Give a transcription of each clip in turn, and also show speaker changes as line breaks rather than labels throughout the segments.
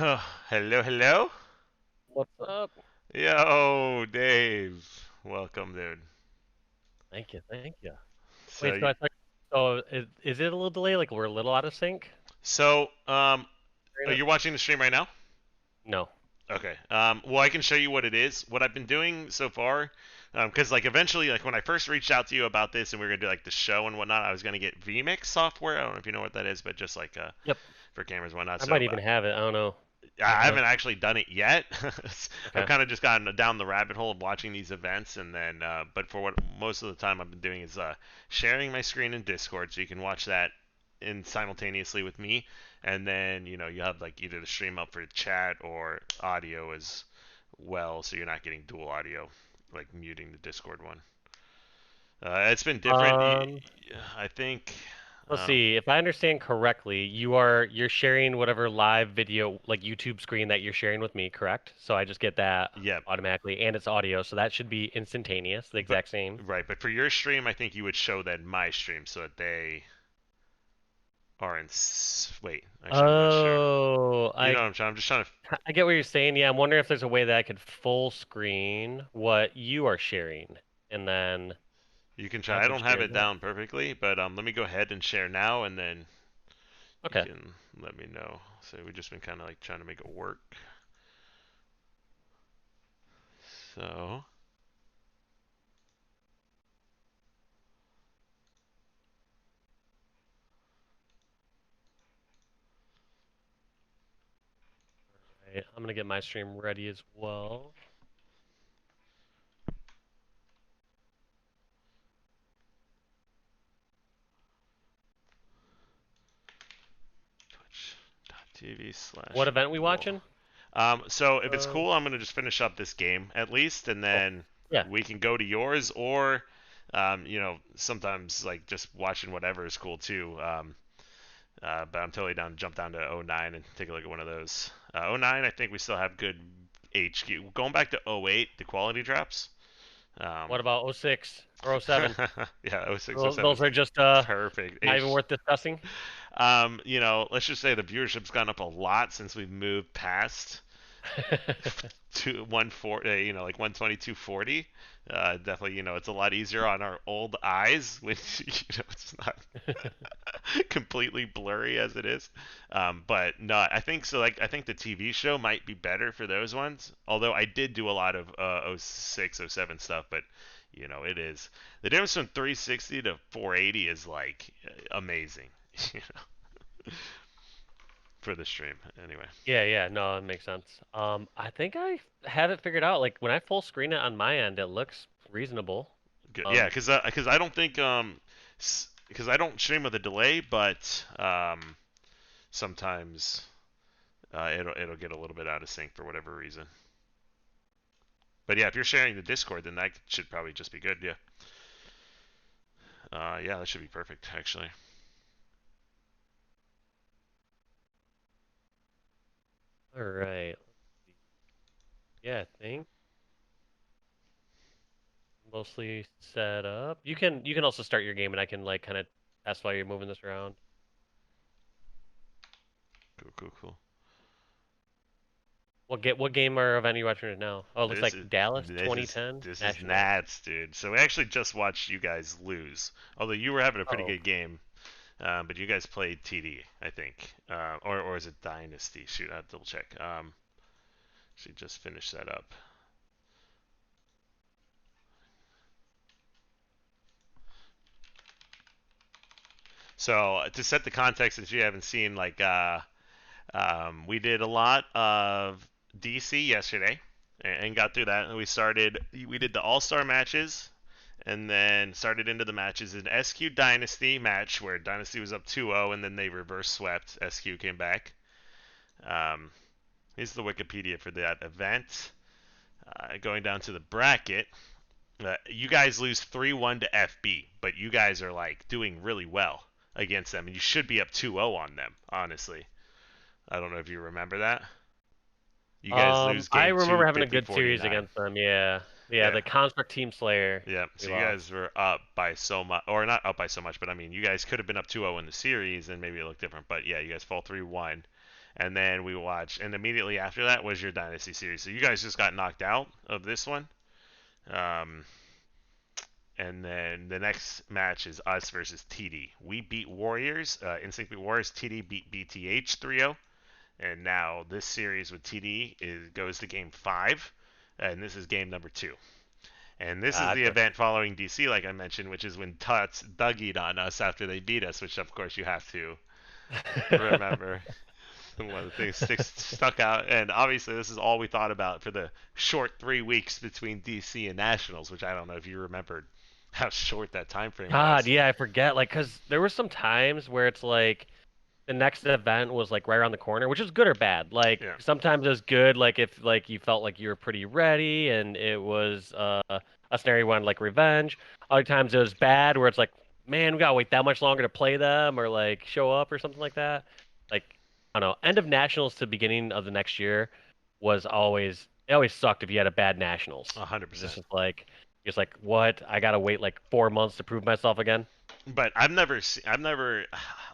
Hello, hello.
What's up?
Yo, Dave. Welcome, dude.
Thank you, thank you.
So,
Wait, so
you,
I thought, so is it a little delay? Like we're a little out of sync?
you're watching the stream right now?
No.
Okay. Well, I can show you what it is. What I've been doing so far, because like eventually, like when I first reached out to you about this and we were gonna do like the show and whatnot, I was gonna get vMix software. I don't know if you know what that is, but just like
Yep.
for cameras and whatnot.
I
So
might even have it. I don't know.
I
Uh,
haven't actually done it yet. I've
okay.
kind of just gotten down the rabbit hole of watching these events, and then, but for what most of the time I've been doing is sharing my screen in Discord, so you can watch that in simultaneously with me, and then you have like either the stream up for chat or audio as well, so you're not getting dual audio, like muting the Discord one. It's been different.
Um,
I think.
let's
Um,
see. If I understand correctly, you're sharing whatever live video, like YouTube screen that you're sharing with me, correct? So I just get that
yeah,
automatically, and it's audio, so that should be instantaneous, the
but
exact same.
right, but for your stream, I think you would show that in my stream so that they are in. Wait, actually, I'm not sure.
Oh,
You know what I'm trying? I'm just trying to.
I get what you're saying. Yeah, I'm wondering if there's a way that I could full screen what you are sharing, and then
You can
I
try. I
could
don't have
share
it
that.
down perfectly, but let me go ahead and share now, and then you
Okay.
can let me know. So we've just been kind of like trying to make it work. So
Right, I'm gonna get my stream ready as well.
twitch.tv
What
slash
event we
wall.
watching?
So if it's
Uh,
cool, I'm gonna just finish up this game at least, and
oh,
then
yeah.
we can go to yours, or sometimes like just watching whatever is cool too. But I'm totally down to jump down to '09 and take a look at one of those. '09, I think we still have good HQ. Going back to '08, the quality drops. Um,
What about '06 or '07?
yeah, '06, '07
Those
is
are just
perfect.
not even worth discussing.
Let's just say the viewership's gone up a lot since we've moved past to 140, like 122.40. Definitely, it's a lot easier on our old eyes when it's not completely blurry as it is. But no, I think so. Like, I think the TV show might be better for those ones. Although I did do a lot of '06, '07 stuff, but it is the difference from 360 to 480 is like amazing. You know, for the stream anyway.
Yeah, yeah, no, that makes sense. I think I have it figured out. Like when I full screen it on my end, it looks reasonable.
Good. Yeah,
Um,
because I don't think because I don't stream with a delay, but sometimes it'll get a little bit out of sync for whatever reason. But yeah, if you're sharing the Discord, then that should probably just be good. Yeah. Yeah, that should be perfect actually.
all right. Yeah, I think mostly set up. You can also start your game, and I can like kind of test while you're moving this around.
Cool, cool, cool.
What game or event are you watching right now? Oh, it looks
This
like
is
Dallas
this is
2010
this is
Nationals.
Nats, dude. So we actually just watched you guys lose. Although you were having a pretty
Oh,
good game, but you guys played TD, I think, or is it Dynasty? Shoot, I have to double check. She just finished that up. So to set the context, since you haven't seen, like, we did a lot of DC yesterday and got through that. And we did the All Star matches, and then started into the matches in SQ Dynasty match where Dynasty was up 2-0, and then they reverse swept. SQ came back. Um, Here's the Wikipedia for that event. Going down to the bracket, you guys lose 3-1 to FB, but you guys are like doing really well against them, and you should be up 2-0 on them. Honestly, I don't know if you remember that. You guys lose
I
game two,
remember having a
fifty
good series
49.
against them. Yeah, yeah,
Yeah,
the Construct Team Slayer.
yeah.
We
So you
lost.
guys were up by so much, or not up by so much, but I mean, you guys could have been up 2-0 in the series, and maybe it looked different. But yeah, you guys fall 3-1. and then we watched, and immediately after that was your Dynasty series. So you guys just got knocked out of this one. Um, and then the next match is us versus TD. We beat Warriors. Instinct beat Warriors. TD beat BTH 3-0. And now this series with TD goes to game 5. And this is game number 2. And this is the event following DC, like I mentioned, which is when Tuts Dougie'd on us after they beat us, which of course you have to remember. One of the things stuck out, and obviously this is all we thought about for the short 3 weeks between DC and Nationals, which I don't know if you remembered how short that time frame
God,
was.
yeah, I forget. Like, cause there were some times where it's like the next event was like right around the corner, which is good or bad. Like
Yeah.
sometimes it was good, like if like you felt like you were pretty ready and it was a scenario you wanted like revenge. Other times it was bad where it's like, man, we gotta wait that much longer to play them or like show up or something like that. Like I don't know, end of nationals to beginning of the next year was always it always sucked if you had a bad nationals.
100%.
Just like what? I gotta wait like 4 months to prove myself again.
But I've never,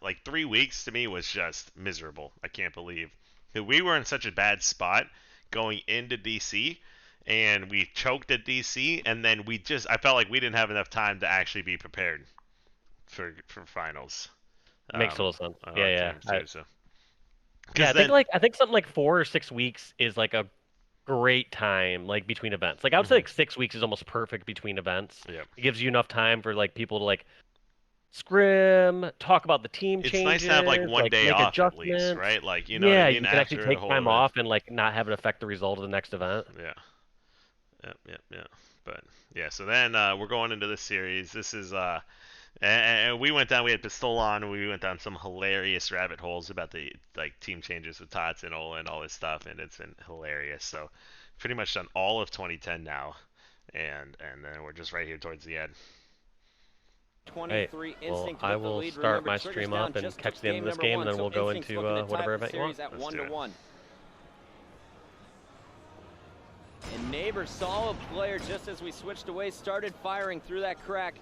like 3 weeks to me was just miserable. I can't believe that we were in such a bad spot going into DC, and we choked at DC, and then I felt like we didn't have enough time to actually be prepared for finals.
Makes total sense. Yeah, yeah. Yeah, I think something like 4 or 6 weeks is like a great time like between events. Like I would say like 6 weeks is almost perfect between events.
Yeah.
It gives you enough time for like people to like scrim, talk about the team
It's
changes.
nice to have like one day
make
off at least, right? Like you know what I mean?
You can actually take time
event.
off and like not have it affect the result of the next event.
Yeah. Yeah. But yeah, so then we're going into this series. This is and we went down. We had Pistola on. And we went down some hilarious rabbit holes about the like team changes with Tots and Ola and all this stuff, and it's been hilarious. So pretty much done all of 2010 now, and then we're just right here towards the end.
23 Instinct
I will start my stream up and catch the end of this game, and then we'll go into whatever event you want.
At 1-1. And Neighbor, solid player, just as we switched away, started firing through that crack.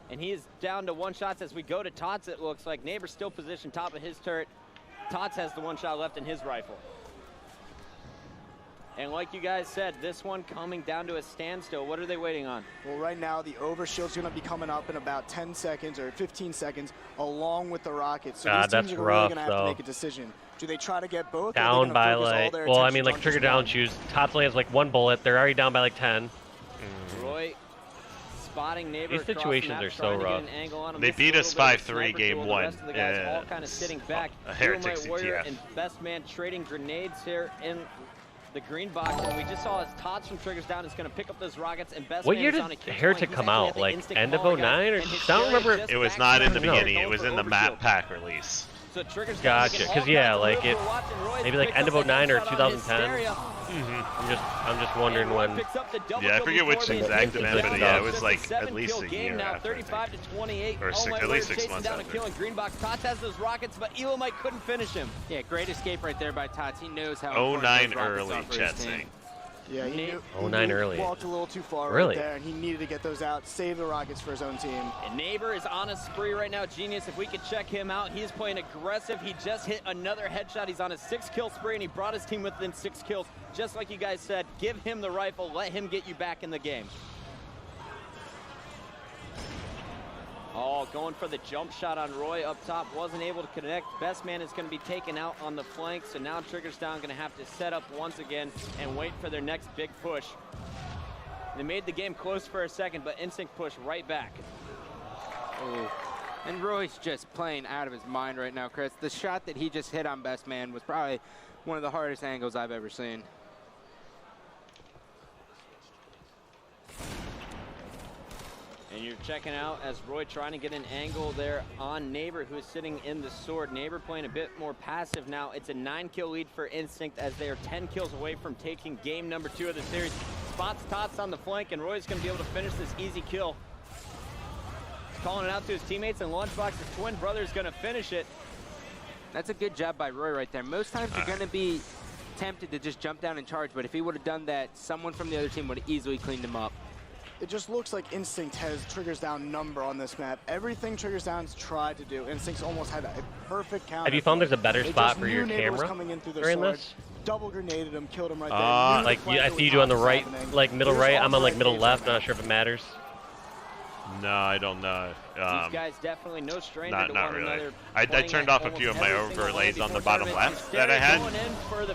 And he is down to 1 shot as we go to Tots, it looks like. Neighbor still positioned top of his turret. Tots has the 1 shot left in his rifle. And like you guys said, this one coming down to a standstill. What are they waiting on?
Well, right now, the overshield's going to be coming up in about 10 seconds or 15 seconds, along with the rockets. So these teams are really going to have to make a decision. Do they try to get both?
Down by like, well, I mean, like trigger down choose. Tots only has like 1 bullet. They're already down by like 10.
Roy spotting Neighbor.
These situations are so rough.
They beat us 5-3 game 1.
All kind of sitting back.
A heretic
CTF.
CTF.
And Best Man trading grenades here in the green box, and we just saw as Tots from triggers down is going to pick up those rockets. And Best
what
Man
year did Heretic come out? Like end of 09 or? I don't remember.
It was not in the beginning. It was in the map pack release.
So triggers
gotcha. Because yeah, like it maybe like end of 09 or 2010. I'm just wondering when.
Yeah, I forget which exact event, but yeah, it was like at least a year
now,
after.
35 to 28.
Or at least 6 months
down
after.
A kill in green box. Tots has those rockets, but Elamite couldn't finish him.
Yeah, great escape right there by Tots. He knows how.
09 early, chat saying.
Yeah, he
09 early.
Walked a little too far
really?
right there, and he needed to get those out, save the rockets for his own team.
And Neighbor is on a spree right now. Genius, if we could check him out, he's playing aggressive. He just hit another headshot. He's on a 6-kill spree, and he brought his team within 6 kills. Just like you guys said, give him the rifle, let him get you back in the game. Oh, going for the jump shot on Roy up top, wasn't able to connect. Best Man is going to be taken out on the flank, so now Triggers Down going to have to set up once again and wait for their next big push. They made the game close for a second, but instinct push right back.
Oh. And Roy's just playing out of his mind right now, Chris. The shot that he just hit on Best Man was probably one of the hardest angles I've ever seen.
And you're checking out as Roy trying to get an angle there on Neighbor, who is sitting in the sword. Neighbor playing a bit more passive now. It's a 9-kill lead for Instinct as they are 10 kills away from taking game number 2 of the series. Spots Tots on the flank, and Roy's going to be able to finish this easy kill. He's calling it out to his teammates, and Lunchbox's twin brother is going to finish it.
That's a good job by Roy right there. Most times you're going to be tempted to just jump down and charge, but if he would have done that, someone from the other team would have easily cleaned him up.
It just looks like Instinct has Triggers Down number on this map. Everything Triggers Down's tried to do, Instinct's almost had a perfect counter.
Have you found there's a better spot for your camera during this?
Double grenaded him, killed him right there.
Like I see you on the right, like middle right. I'm on like middle left. Not sure if it matters.
No, I don't know.
These guys definitely no stranger to
not
one
really.
another.
I turned off a few of my overlays on the bottom left that I had.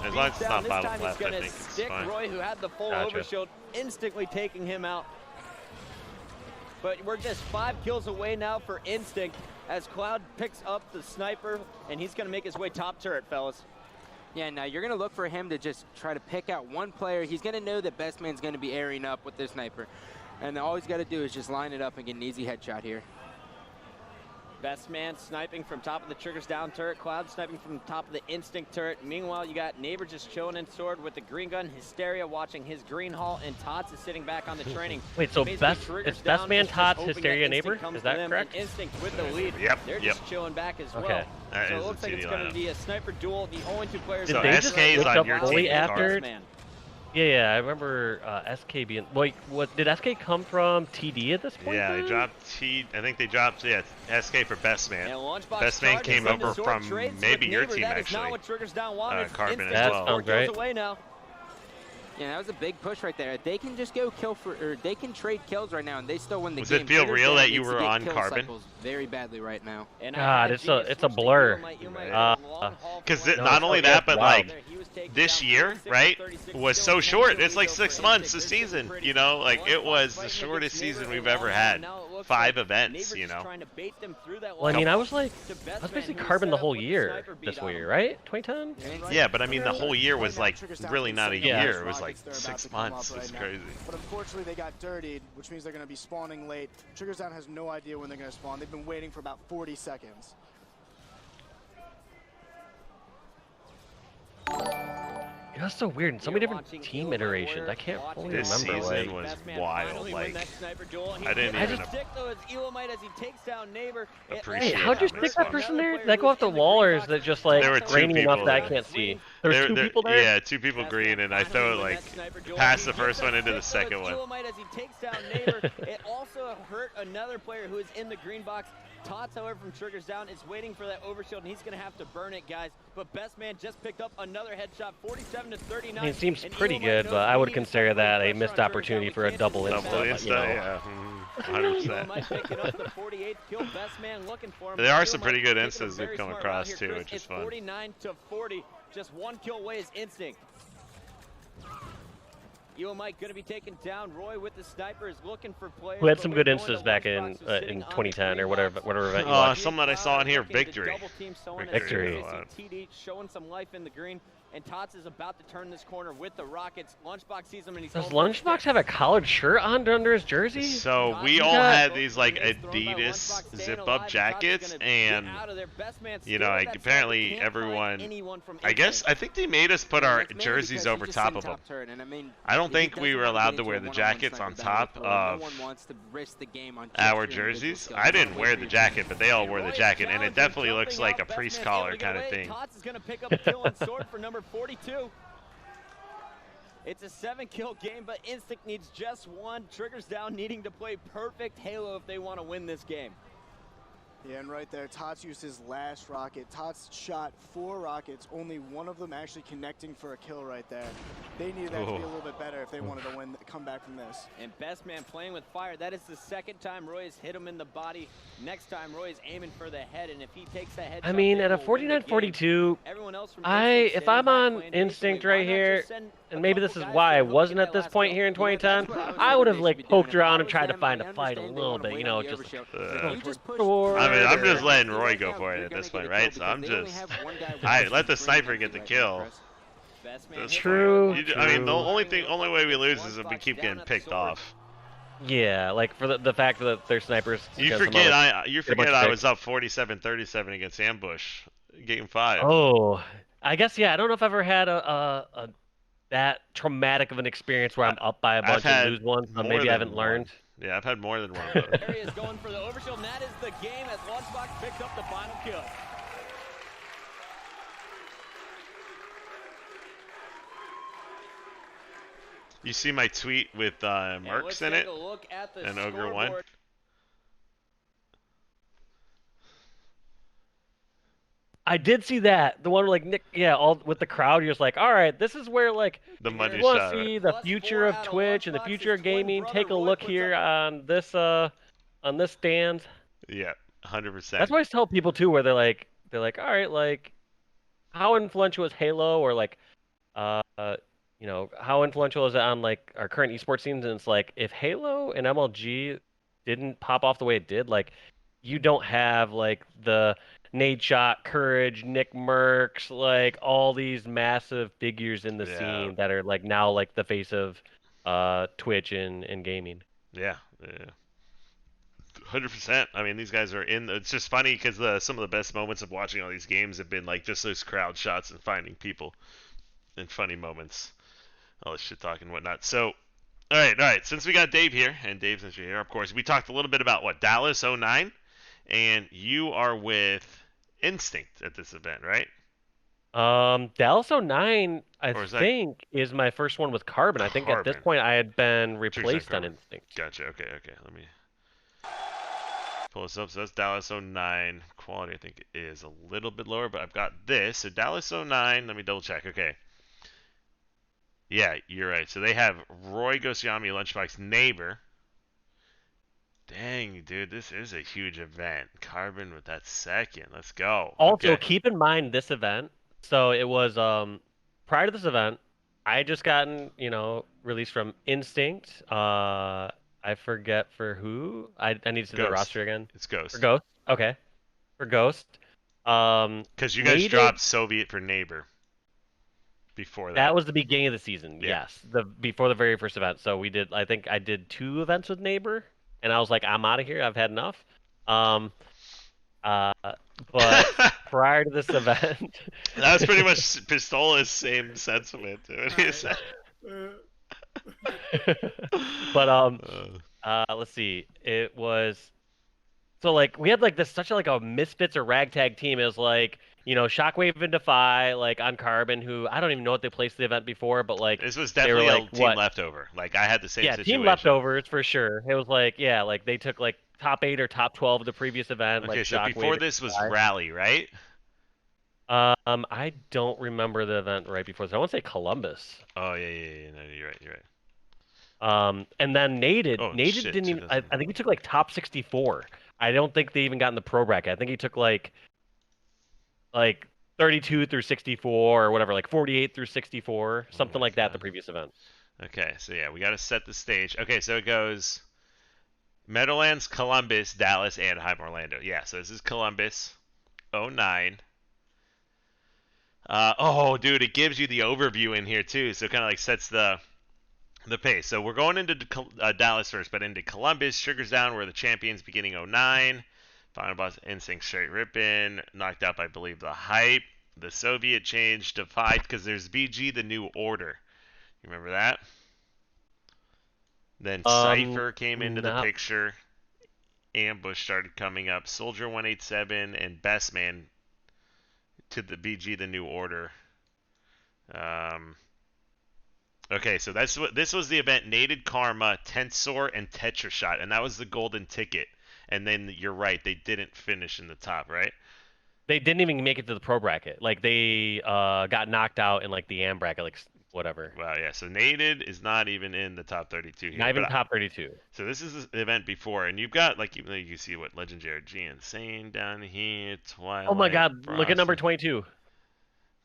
As long as it's not bottom left, I think it's fine.
Roy, who had the full overshield, instantly taking him out. But we're just 5 kills away now for Instinct as Cloud picks up the sniper, and he's going to make his way top turret, fellas.
Yeah, now you're going to look for him to just try to pick out one player. He's going to know that Best Man's going to be airing up with their sniper. And all he's got to do is just line it up and get an easy headshot here.
Best Man sniping from top of the Triggers Down turret. Cloud sniping from top of the Instinct turret. Meanwhile, you got Neighbor just chilling in sword with the green gun. Hysteria watching his green hall, and Tots is sitting back on the training.
Wait, so Best Man, Tots, Hysteria, Neighbor? Is that correct?
Instinct with the lead.
Yep.
They're just chilling back as well.
Okay.
So it looks like it's going to be a sniper duel. The only 2 players.
Did
So
they just
SK is
switch
on your
up fully
team.
after? Yeah, I remember SK being. Wait, what did SK come from? TD at this point?
Yeah, they dropped T. I think they dropped SK for Best Man. Best Man came over from maybe your team actually. Carbon as well.
Sounds right.
Yeah, that was a big push right there. They can just go kill for, or they can trade kills right now, and they still win the game.
Does it feel real that you were on Carbon?
Very badly right now.
God, it's a blur.
Because not only that, but like this year, right, was so short. It's like 6 months a season. You know, like it was the shortest season we've ever had. 5 events. You know.
Well, I mean, I was basically Carbon the whole year this year, right? 2010.
Yeah, but I mean, the whole year was like really not a year. It was like 6 months. It's crazy.
But unfortunately, they got dirtied, which means they're going to be spawning late. Triggers Down has no idea when they're going to spawn. They've been waiting for about 40 seconds.
That's so weird. And so many different team iterations. I can't fully
this
remember.
Season was wild. Like I didn't even appreciate.
Hey, how'd you stick that person there? Did that go off the wall, or is it just like raining enough that I can't see? There were 2 people there.
Yeah, 2 people green, and I throw it like past the first one into the second one.
It also hurt another player who is in the green box. Tots, however, from Triggers Down is waiting for that overshield, and he's going to have to burn it, guys. But Best Man just picked up another headshot, 47-39.
I mean, it seems pretty good, but I would consider that a missed opportunity for a double insta.
Yeah,
100%.
There are some pretty good instas we've come across too, which is fun.
49-40, just 1 kill away is Instinct. Elamite going to be taken down. Roy with the sniper is looking for players.
Who had some good instas back in 2010 or whatever event you watched.
Some that I saw in here, Victory.
Victory.
TD showing some life in the green. And Tots is about to turn this corner with the Rockets. Lunchbox sees him and he's...
Does Lunchbox have a collared shirt on under his jersey?
So we all had these like Adidas zip-up jackets, and you know, like, apparently everyone. I think they made us put our jerseys over top of them. I don't think we were allowed to wear the jackets on top of our jerseys. I didn't wear the jacket, but they all wore the jacket, and it definitely looks like a priest collar kind of thing.
Tots is going to pick up a kill on sword for number 42. It's a 7-kill game, but Instinct needs just 1. Triggers Down needing to play perfect Halo if they want to win this game.
Yeah, and right there, Tots used his last rocket. Tots shot 4 rockets, only 1 of them actually connecting for a kill right there. They needed that to be a little bit better if they wanted to come back from this.
And Best Man playing with fire. That is the 2nd time Roy has hit him in the body. Next time Roy is aiming for the head, and if he takes the head,
I mean, at a 49-42, if I'm on Instinct right here, and maybe this is why I wasn't at this point here in 2010, I would have like poked around and tried to find a fight a little bit, you know, just.
I mean, I'm just letting Roy go for it at this point, right? So I'm just, let the sniper get the kill.
That's true.
I mean, the only way we lose is if we keep getting picked off.
Yeah, like for the fact that they're snipers.
You forget I was up 47-37 against Ambush, game 5.
Oh, I guess yeah. I don't know if I've ever had a that traumatic of an experience where I'm up by a bunch and lose one, but maybe I haven't learned.
Yeah, I've had more than one of those.
Area is going for the overshield, and that is the game as Lunchbox picks up the final kill.
You see my tweet with
And
Mercs
let's
in
take
it?
a look at the
And Ogre
scoreboard.
won?
I did see that. The one where, like, Nick, yeah, all with the crowd. You're just like, all right, this is where, like,
The
And here
money
you want to
shot.
see the
+4
future of
out of
Twitch and the
Lunchbox's
future of
twin
gaming.
brother,
Take a
Roy,
look
puts
here
up
on this stand.
Yeah, 100%.
That's why I tell people too, where they're like, all right, like, how influential is Halo, or like, uh, how influential is it on like our current esports scenes? And it's like, if Halo and MLG didn't pop off the way it did, like, you don't have like the Nade Shot, Courage, Nick Merckx, like all these massive figures in the
Yeah.
scene that are like now like the face of Twitch and gaming.
Yeah. 100%. I mean, these guys are in. It's just funny because some of the best moments of watching all these games have been like just those crowd shots and finding people and funny moments, all this shit talking and whatnot. So, all right. Since we got Dave here, and Dave, since you're here, of course, we talked a little bit about what Dallas 09, and you are with Instinct at this event, right?
Dallas 09, I
Or is that
think, is my first one with Carbon. I think at this
Carbon?
point I had been
Tricks
replaced on
Carbon.
Instinct.
Gotcha. Okay. Let me pull this up. So that's Dallas 09. Quality, I think, is a little bit lower, but I've got this. So Dallas 09, let me double check. Okay. Yeah, you're right. So they have Roy Gosciami, Lunchbox, Neighbor. Dang, dude, this is a huge event. Carbon with that second. Let's go.
Also,
Okay.
keep in mind this event. So it was prior to this event, I had just gotten, released from Instinct. I forget for who. I need to see the
Ghost.
roster again.
It's Ghost.
For Ghost. Okay. For Ghost.
Because you guys
Naded,
dropped Soviet for Neighbor before that.
that was the beginning of the season.
Yeah.
Yes, before the very first event. So we did. I think I did 2 events with Neighbor, and I was like, I'm out of here. I've had enough. But prior to this event,
That was pretty much Pistola's same sentiment. Dude. He said.
but let's see. It was so like we had like this such a misfits or ragtag team. It was like Shockwave and Defy like on Carbon, who I don't even know what they placed the event before, but like
This was
they were
definitely
like
a team
what?
leftover. Like I had the same
Yeah,
situation.
team leftovers for sure. It was like like they took like top 8 or top 12 of the previous event.
Okay,
like
so
Shockwave
before
and
this was
Defy.
Rally, right?
I don't remember the event right before this. I want to say Columbus.
Oh yeah. No, you're right.
And then Naded.
Oh,
Naded
shit,
didn't even. I think he took like top 64. I don't think they even got in the pro bracket. I think he took like 32 through 64 or whatever, like 48 through 64, something
my
like that.
God.
The previous event.
Okay, so yeah, we got to set the stage. Okay, so it goes Meadowlands, Columbus, Dallas, Anaheim, Orlando. Yeah, so this is Columbus 09. Oh, dude, it gives you the overview in here too, so it kind of like sets the pace. So we're going into Dallas first, but into Columbus, Sugars Down, where the champions beginning 09. Final boss Instinct Str8 Rippin, knocked out by, I believe, the Hype. The Soviet change, Defied, because there's BG, the New Order. You remember that? Then Cypher came into the
not-
picture. Ambush started coming up. Soldier 187 and Best Man to the BG, the New Order. Okay, so this was the event. Naded Karma, Tensor, and Tetrashot, and that was the golden ticket. And then you're right, they didn't finish in the top, right?
They didn't even make it to the pro bracket. Like they got knocked out in like the AM bracket, like whatever.
Wow, yeah. So Naded is not even in the top 32 here.
Not even
but
top 32.
So this is the event before, and you've got like you see what Legendary G Insane down here, Twilight.
Oh my God! Look at number
Frosty,
22.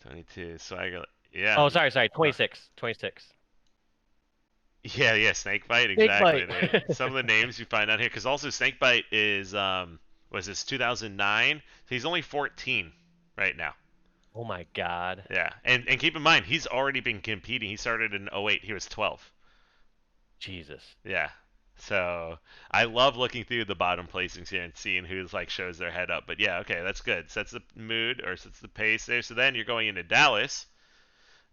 22. Swagger. Yeah.
Oh, sorry, 26. 26.
Yeah, Snakebite, exactly.
Snakebite.
Some of the names you find out here, because also Snakebite is was this 2009? So he's only 14 right now.
Oh my God.
Yeah, and keep in mind he's already been competing. He started in 08. He was 12.
Jesus.
Yeah. So I love looking through the bottom placings here and seeing who's like shows their head up. But yeah, okay, that's good. Sets the mood or sets the pace there. So then you're going into Dallas.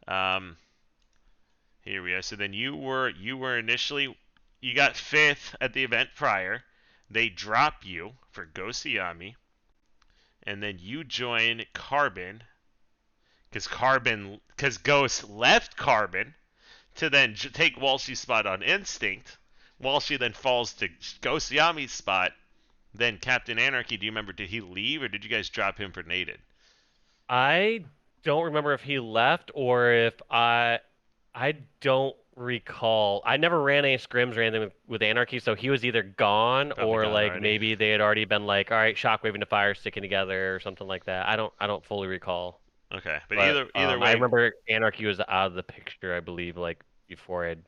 Here we are. So then you were initially you got 5th at the event prior. They drop you for Gosciami, and then you join Carbon because Ghost left Carbon to then take Walshy's spot on Instinct. Walshy then falls to Ghost Yami's spot. Then Captain Anarchy, do you remember, did he leave or did you guys drop him for Naded?
I don't remember if he left or if I don't recall. I never ran any scrims or anything with Anarchy, so he was either gone
Probably
or
gone
like
already.
maybe they had already been like, all right, Shockwave into Fire sticking together or something like that. I don't fully recall.
Okay, but
But
either
I
way,
remember Anarchy was out of the picture, I believe, like before I'd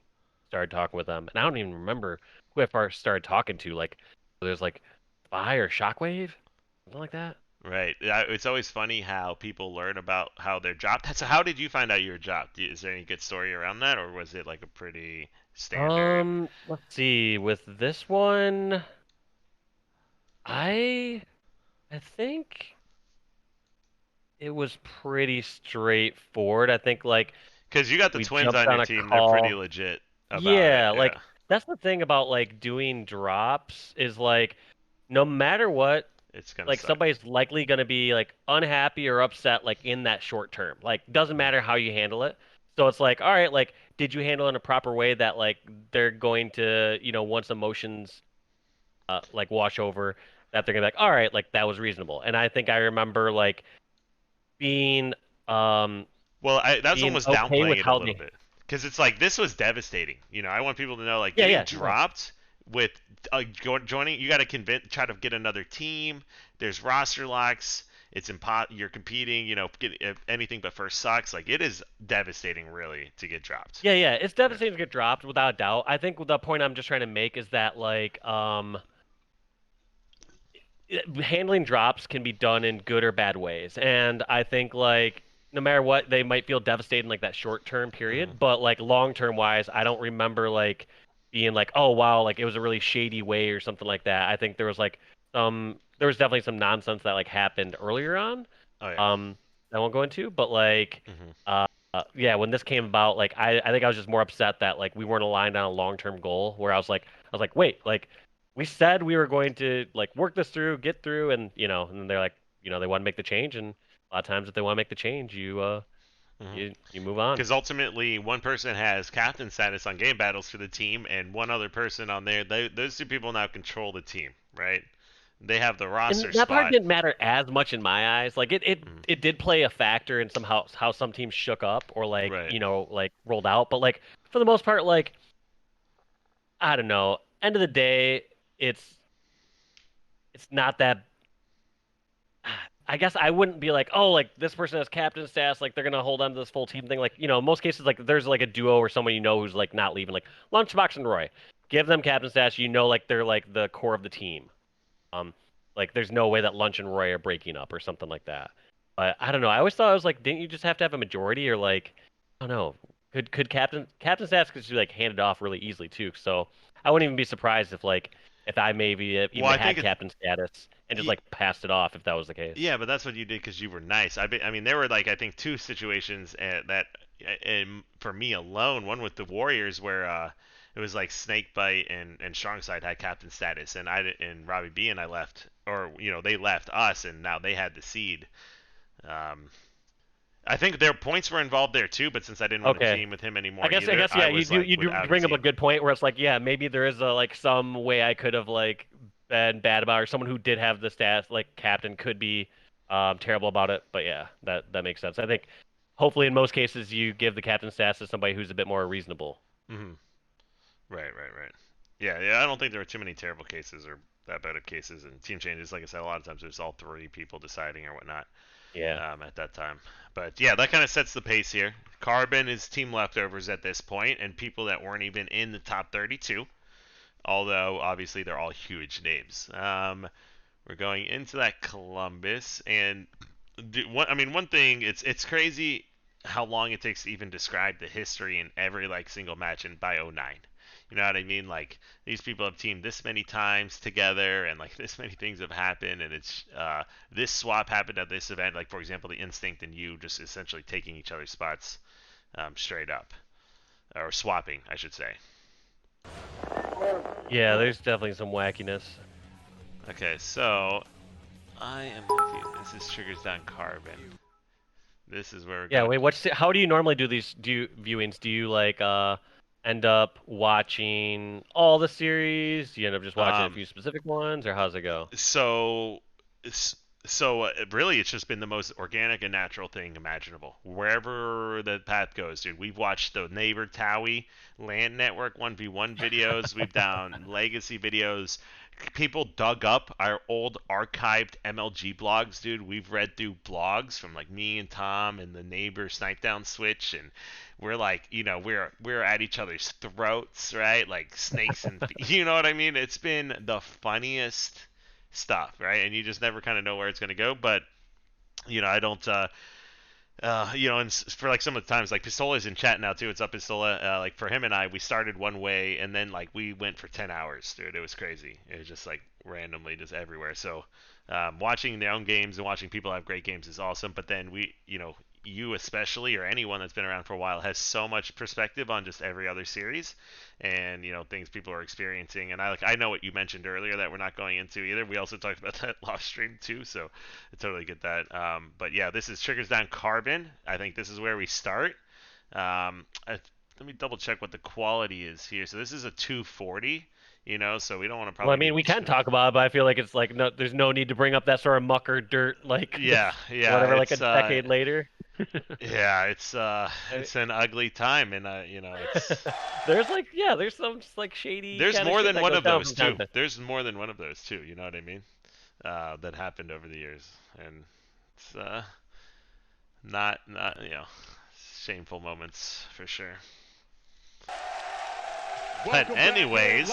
started talking with them. And I don't even remember who I first started talking to. Like there's like Fire or Shockwave, something like that.
right. It's always funny how people learn about how they're dropped. So how did you find out you were dropped? Is there any good story around that, or was it like a pretty standard?
Let's see. With this one, I I think it was pretty straightforward. I think like
Because you got the
we
twins
jumped
on your
on a
team, they're pretty
call.
legit about it.
Yeah,
Yeah.
like that's the thing about like doing drops is like no matter what,
It's gonna
like
suck.
somebody's likely gonna be like unhappy or upset like in that short term. Like doesn't matter how you handle it. So it's like, all right, like did you handle it in a proper way that like they're going to, once emotions like wash over, that they're gonna be like, all right, like that was reasonable. And I think I remember like being um
Well, that's
being
almost
okay
downplaying
with
it a
how
little
they.
bit. Because it's like, this was devastating. I want people to know, like,
Yeah,
getting
yeah, no.
dropped with joining, you got to try to get another team. There's roster locks. You're competing, get anything but first sucks. Like, it is devastating, really, to get dropped.
Yeah, yeah, it's
Yeah.
devastating to get dropped without a doubt. I think the point I'm just trying to make is that like handling drops can be done in good or bad ways. And I think like no matter what, they might feel devastated in like that short term
Hmm.
period, but like long term wise, I don't remember like being like, oh wow, like it was a really shady way or something like that. I think there was like there was definitely some nonsense that like happened earlier on.
Oh, yeah.
Um, I won't go into, but like
Hmm.
yeah, when this came about, like I think I was just more upset that like we weren't aligned on a long term goal where I was like, wait, like we said we were going to like work this through, get through, and and then they're like, they want to make the change, and a lot of times if they want to make the change,
Hmm.
you move on.
Because ultimately, one person has captain status on game battles for the team, and one other person on there. Those two people now control the team, right? They have the roster
And that part
spot.
didn't matter as much in my eyes. Like it
Mhm.
it did play a factor in somehow how some teams shook up or like,
Right.
like rolled out, but like for the most part, like I don't know. End of the day, it's not that. I guess I wouldn't be like, oh, like this person has captain stats, like they're gonna hold on to this full team thing. Like, in most cases, like there's like a duo or someone who's like not leaving, like Lunchbox and Roy. Give them captain stats, like they're like the core of the team. Um, like there's no way that Lunch and Roy are breaking up or something like that. But I don't know. I always thought it was like, didn't you just have to have a majority or like, I don't know. Could captain stats could just be like handed off really easily too. So I wouldn't even be surprised if I maybe
Well,
even
I think
had captain status and just like passed it off if that was the case.
yeah, but that's what you did because you were nice. I mean, there were like, I think, two situations that, for me alone, one with the Warriors where it was like Snakebite and Strongside had captain status, and and Robbie B and I left, or they left us, and now they had the seed. Um, I think their points were involved there too, but since I didn't want to
Okay.
team with him
I
anymore
guess I
either,
guess
I
yeah, you
was
do
like
you do
without a
bring up a
team.
good point where it's like, yeah, maybe there is a like some way I could have like been bad about it, or someone who did have the stats like captain could be terrible about it. But yeah, that makes sense. I think hopefully in most cases you give the captain stats to somebody who's a bit more reasonable.
Hmm. Right, right, right. Yeah, yeah. I don't think there were too many terrible cases or that bad of cases and team changes. Like I said, a lot of times there's all three people deciding or whatnot
Yeah.
at that time. But yeah, that kind of sets the pace here. Carbon is team leftovers at this point, and people that weren't even in the top 32. Although obviously they're all huge names. We're going into that Columbus, and one thing, it's crazy how long it takes to even describe the history in every like single match in by '09. You know what I mean? Like these people have teamed this many times together, and like this many things have happened, and it's this swap happened at this event. Like for example, the Instinct and you just essentially taking each other's spots straight up, or swapping, I should say.
Yeah, there's definitely some wackiness.
Okay, so I am looking. This is triggers down Carbon. This is where we're
Yeah,
going.
wait, how do you normally do these viewings? Do you like end up watching all the series? Do you end up just watching a
Um,
few specific ones, or how's it go?
so, s- really, it's just been the most organic and natural thing imaginable. Wherever the path goes, dude. We've watched the Neighbor Towie Land Network 1v1 videos. We've done legacy videos. People dug up our old archived MLG blogs, dude. We've read through blogs from like me and Tom and the Neighbor Snipedown Switch, and we're like, we're at each other's throats, right? Like snakes and you know what I mean? It's been the funniest stuff, right? And you just never kind of know where it's going to go. But I don't. And for like some of the times, like Pistola's in chat now too. It's up Pistola. Like for him and I, we started one way, and then like we went for 10 hours, dude. It was crazy. It was just like randomly just everywhere. So watching their own games and watching people have great games is awesome. But then you especially, or anyone that's been around for a while, has so much perspective on just every other series, and things people are experiencing. And I know what you mentioned earlier that we're not going into either. We also talked about that live stream too, so I totally get that. But yeah, this is Triggers Down Carbon. I think this is where we start. Let me double check what the quality is here. So this is a 240. So we don't want to
Well, I
probably
mean,
be
we can
too.
talk about it, but I feel like it's like no, there's no need to bring up that sort of muck or dirt, like
Yeah, yeah,
whatever, like a
it's
decade later.
yeah, it's an ugly time, and it's
There's some just like shady
there's
kind of
more
shit
than
that
one
goes
of
down
those
from time
too.
to time.
There's more than one of those too. You know what I mean? That happened over the years, and it's not shameful moments for sure. But anyways,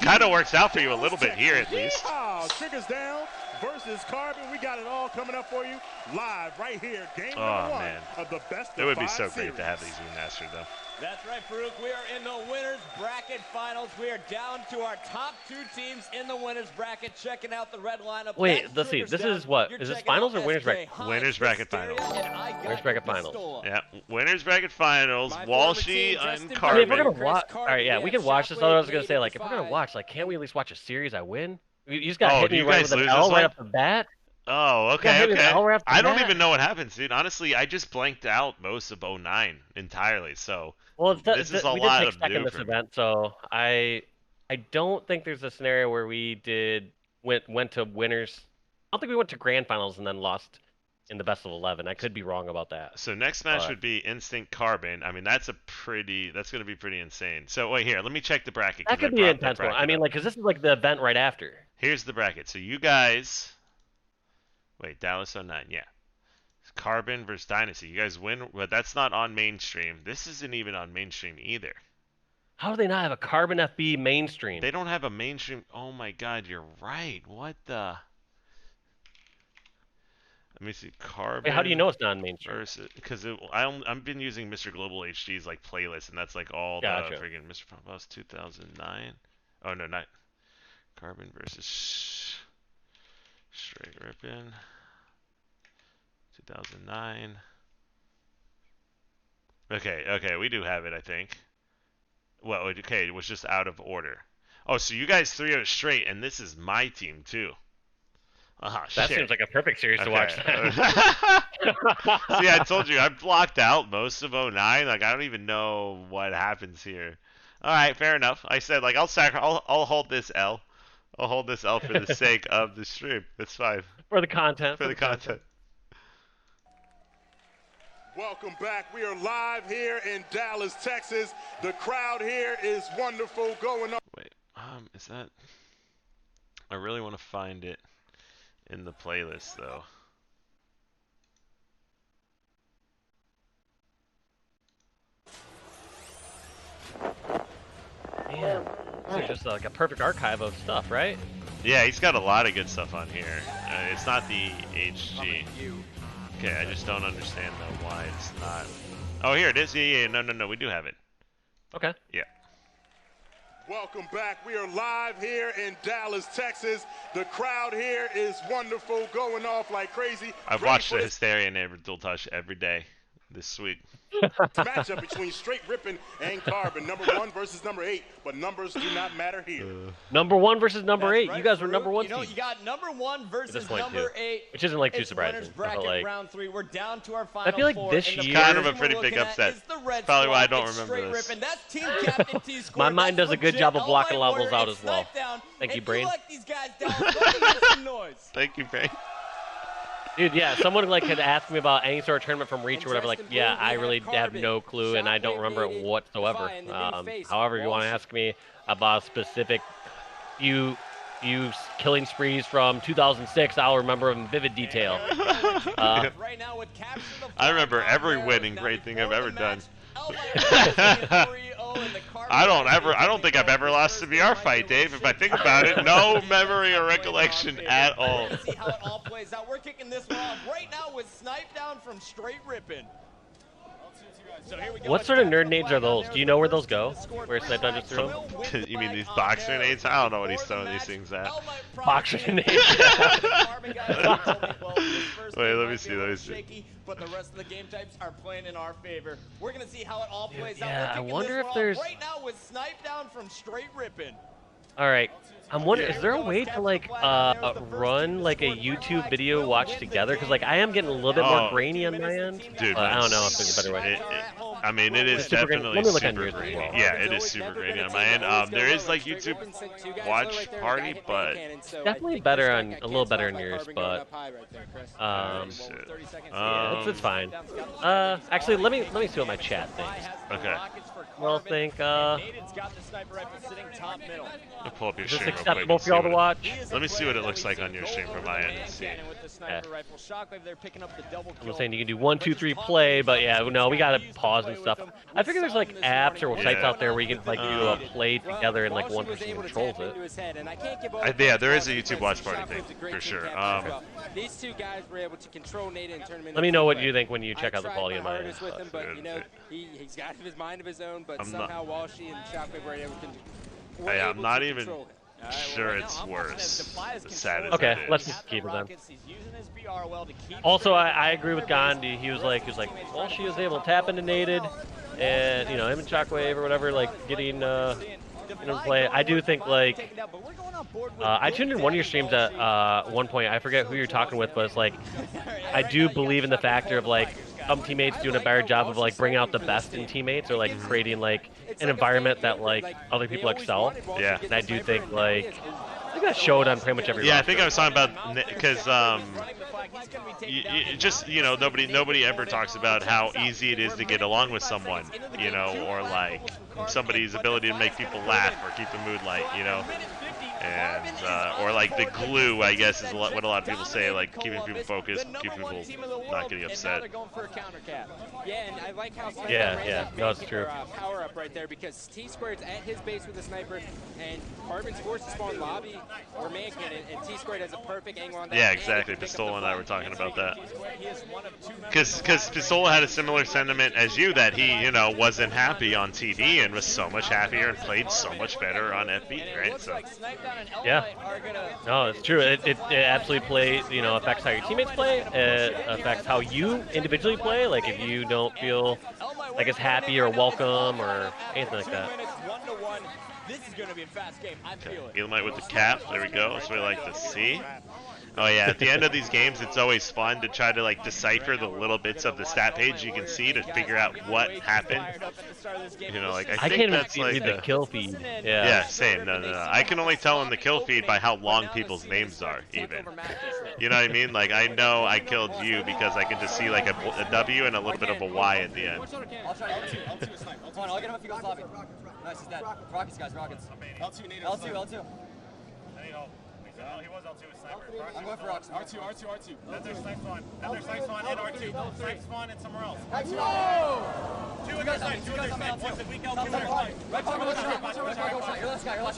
kind of works out for you a little bit here at least.
Triggers Down versus Carbon. We got it all coming up for you live right here. Game number one
Man,
of the best
it
of
would be
five
so
series.
great to have these remastered though.
That's right, Farouk. We are in the winners bracket finals. We are down to our top two teams in the winners bracket. Checking out the red lineup.
Wait,
That's
let's see.
Triggers
This
Down.
is what?
You're
Is this
checking
finals
out
or winners
SK
bracket?
Hines,
Winners bracket
Hysteria,
finals.
and I got
Winners bracket
Pistola.
finals.
Yeah, winners bracket finals.
My former
Walshy
team,
and
Justin
I mean, if we're
Carbon.
gonna watch, all right, yeah, we can watch this.
Shockwave,
Otherwise, I was gonna
Naded,
say, like, if we're gonna
Defy.
watch, like, can't we at least watch a series? I win. You just got
Oh,
hit
do
me
you
right
guys
with an
lose
L
this
right
one?
off the bat.
Oh,
You got hit
okay,
with an
okay.
L right off the
I don't
bat.
even know what happens, dude. Honestly, I just blanked out most of '09 entirely. So
Well,
this is a
we
lot
did
of
take second
new
this
for me.
event, so I don't think there's a scenario where we went to winners. I don't think we went to grand finals and then lost in the best of 11. I could be wrong about that.
So next match
But-
would be Instinct Carbon. I mean, that's going to be pretty insane. So wait here, let me check the bracket. 'Cause
That could
I
be an
brought the
intense one. I
bracket
mean,
up.
like, because this is like the event right after.
Here's the bracket. So you guys, wait, Dallas 09, yeah. Carbon versus Dynasty. You guys win, but that's not on mainstream. This isn't even on mainstream either.
How do they not have a Carbon FB mainstream?
They don't have a mainstream. Oh my God, you're right. What the? Let me see. Carbon.
Wait, how do you know it's not mainstream?
Versus, because I've been using Mr. Global HD's like playlist, and that's like all
Gotcha.
the freaking Mr. Pompous 2009. Oh no, not Carbon versus Str8 Rippin 2009. Okay, we do have it, I think. Well, okay, it was just out of order. Oh, so you guys 3-0 straight, and this is my team too.
That
Shit.
seems like a perfect series to watch.
See, I told you I blocked out most of '09. Like I don't even know what happens here. All right, fair enough. I said like I'll hold this L. I'll hold this L for the sake of the stream. It's fine.
For the content.
For the content.
Welcome back. We are live here in Dallas, Texas. The crowd here is wonderful going on.
Wait, is that? I really want to find it in the playlist though.
Man, this is just like a perfect archive of stuff, right?
Yeah, he's got a lot of good stuff on here. It's not the HG. Okay, I just don't understand though why it's not. Oh, here it is. Yeah, no, we do have it.
Okay.
Yeah.
Welcome back. We are live here in Dallas, Texas. The crowd here is wonderful, going off like crazy.
I've watched the Hysteria and Dual Touch every day. this week.
Matchup between Str8 Rippin and Carbon, number 1 versus number 8, but numbers do not matter here.
Number 1 versus number 8.
Right,
You guys were
Farouk.
number 1
You know,
seed.
you got number 1
At
versus
this point,
number
too.
8.
Which isn't like too
It's
surprising.
winners
But
bracket
like,
round 3. We're down to our final
feel like
four,
this
and the
year-
first
Kind of a
we're
pretty
looking
big
at
upset.
is the red
Probably why I
squad.
don't
It's
remember
Str8
this.
Rippin. That's team captain T-Squared.
My mind
That's
does a good
legit.
job of blocking
Elamite
levels
Warrior,
out
it's
as well.
Snipedown.
Thank you,
If
Brain.
you let these guys down, let me hear some noise.
Thank you, Brain.
dude, yeah, someone like had asked me about any sort of tournament from Reach or whatever. Like,
Interesting
yeah,
move, we
I
have
really have
Carbon.
no clue, and I don't remember it
Shockwave
whatsoever.
Defy in the new face.
However, you want to
Walshy.
ask me about a specific few killing sprees from 2006, I'll remember them in vivid detail.
Right now with capture the
I remember
flag
every
on
winning
now
great thing
before
I've
the
ever done.
match,
I don't think I've ever lost a VR fight, Dave. If I think about it, no memory or recollection at all.
See how it all plays out. We're kicking this one off right now with Snipedown from Str8 Rippin. So here we go.
What sort of nerd nades are those? Do you know where those go? Where Snipedown just threw them?
You mean these boxer nades? I don't know what he's throwing these things at.
Boxer nades.
Wait, let me see.
But the rest of the game types are playing in our favor. We're gonna see how it all plays out.
Yeah,
We're
I
kicking
wonder
this
if
one off
there's-
right now with Snipedown from Str8 Rippin.
All right. I'm wondering, is there a way to like run like a YouTube video watch together? Because like I am getting a little bit more
Oh.
grainy on my end.
Dude,
but I don't know if there's a better way.
I mean, it is
Super grainy.
definitely
Let me look on
super
yours as
grainy.
well.
Yeah, it is super grainy on my end. There is like YouTube watch party, but
Definitely better on a little better on yours, but
shit.
yeah, it's fine. Actually, let me see what my chat thinks.
Okay.
Well, think
Naded's got the sniper rifle sitting top middle.
I'll pull up your
is this
stream real quick
acceptable
and
for
see
y'all to
what
watch?
Let me see what it looks like on your stream from my end and see.
And with the sniper rifle, Shockwave, they're picking up the double
I'm
kill.
saying you can do 1, 2, 3 play, but yeah, no, we gotta pause and stuff. I figure there's like apps or sites out there where you can like do a play together and like one person controls it.
Yeah, there is a YouTube watch party thing for sure.
These two guys were able to control Naded and turn him into
Let me know
a
what
play.
you think when you check
I
out the
tried
quality
my
of my
hardest with him, but you know,
dude.
he's got his mind of his own, but
I'm not-
somehow Walshy and Shockwave were able to
Hey, I'm
able
not
to
even
control it.
sure it's worse. As sad as
Okay,
it is.
let's just keep it then. Also, I agree with Gandhi. He was like, well, she was able to tap into Naded, and you know, him and Shockwave or whatever, like getting play. I do think like I tuned in one of your streams at one point. I forget who you're talking with, but it's like I do believe in the factor of like some teammates doing a better job of like bringing out the best in teammates or like creating like an environment that like other people excel.
Yeah.
And I do think like I think that showed on pretty much every.
Yeah, I
roster.
think I was talking about because just you know nobody ever talks about how easy it is to get along with someone, you know, or like somebody's ability to make people laugh or keep the mood light, you know, and or like the glue, I guess, is what a lot of people say, like keeping people focused, keeping people not getting upset.
Yeah, and I like how Sniper
Yeah,
ran
yeah,
that
no, it's
basic,
true.
power up right there because T-Squared's at his base with a sniper, and Carbon's forced to spawn lobby or man cannon, and T-Squared has a perfect angle on that.
Yeah,
and
exactly.
can pick up
Pistola
the
and I were
flag.
talking about that. Because Pistola had a similar sentiment as you, that he, you know, wasn't happy on TD and was so much happier and played so much better on FB, right? So
Yeah. No, it's true. It absolutely plays, you know, affects how your teammates play. It affects how you individually play. Like if you don't feel like it's happy or welcome or anything like that.
This is going to be a fast game. I feel it.
Elamite with the cap, there we go. That's what we like to see. Oh yeah, at the end of these games, it's always fun to try to like decipher the little bits of the stat page you can see to figure out what happened. You know, like
I
think
can't even
that's
see
like
the kill feed.
yeah, same. No. I can only tell in the kill feed by how long people's names are, even. You know what I mean? Like I know I killed you because I can just see like a W and a little bit of a Y at the end.
I'll try L2 snipe. Come on, I'll get him if he goes lobby. Nice, he's dead. Rockets, guys, rockets.
L2 native.
L2.
He was L2 with sniper.
I'm going for rocks.
R2. That's their snipe spawn. That's their snipe spawn and R2. Snipe spawn and somewhere else.
Whoa!
Two in their snipe. One's a weak L2 in their snipe.
Right side, left side. You're last guy. Nice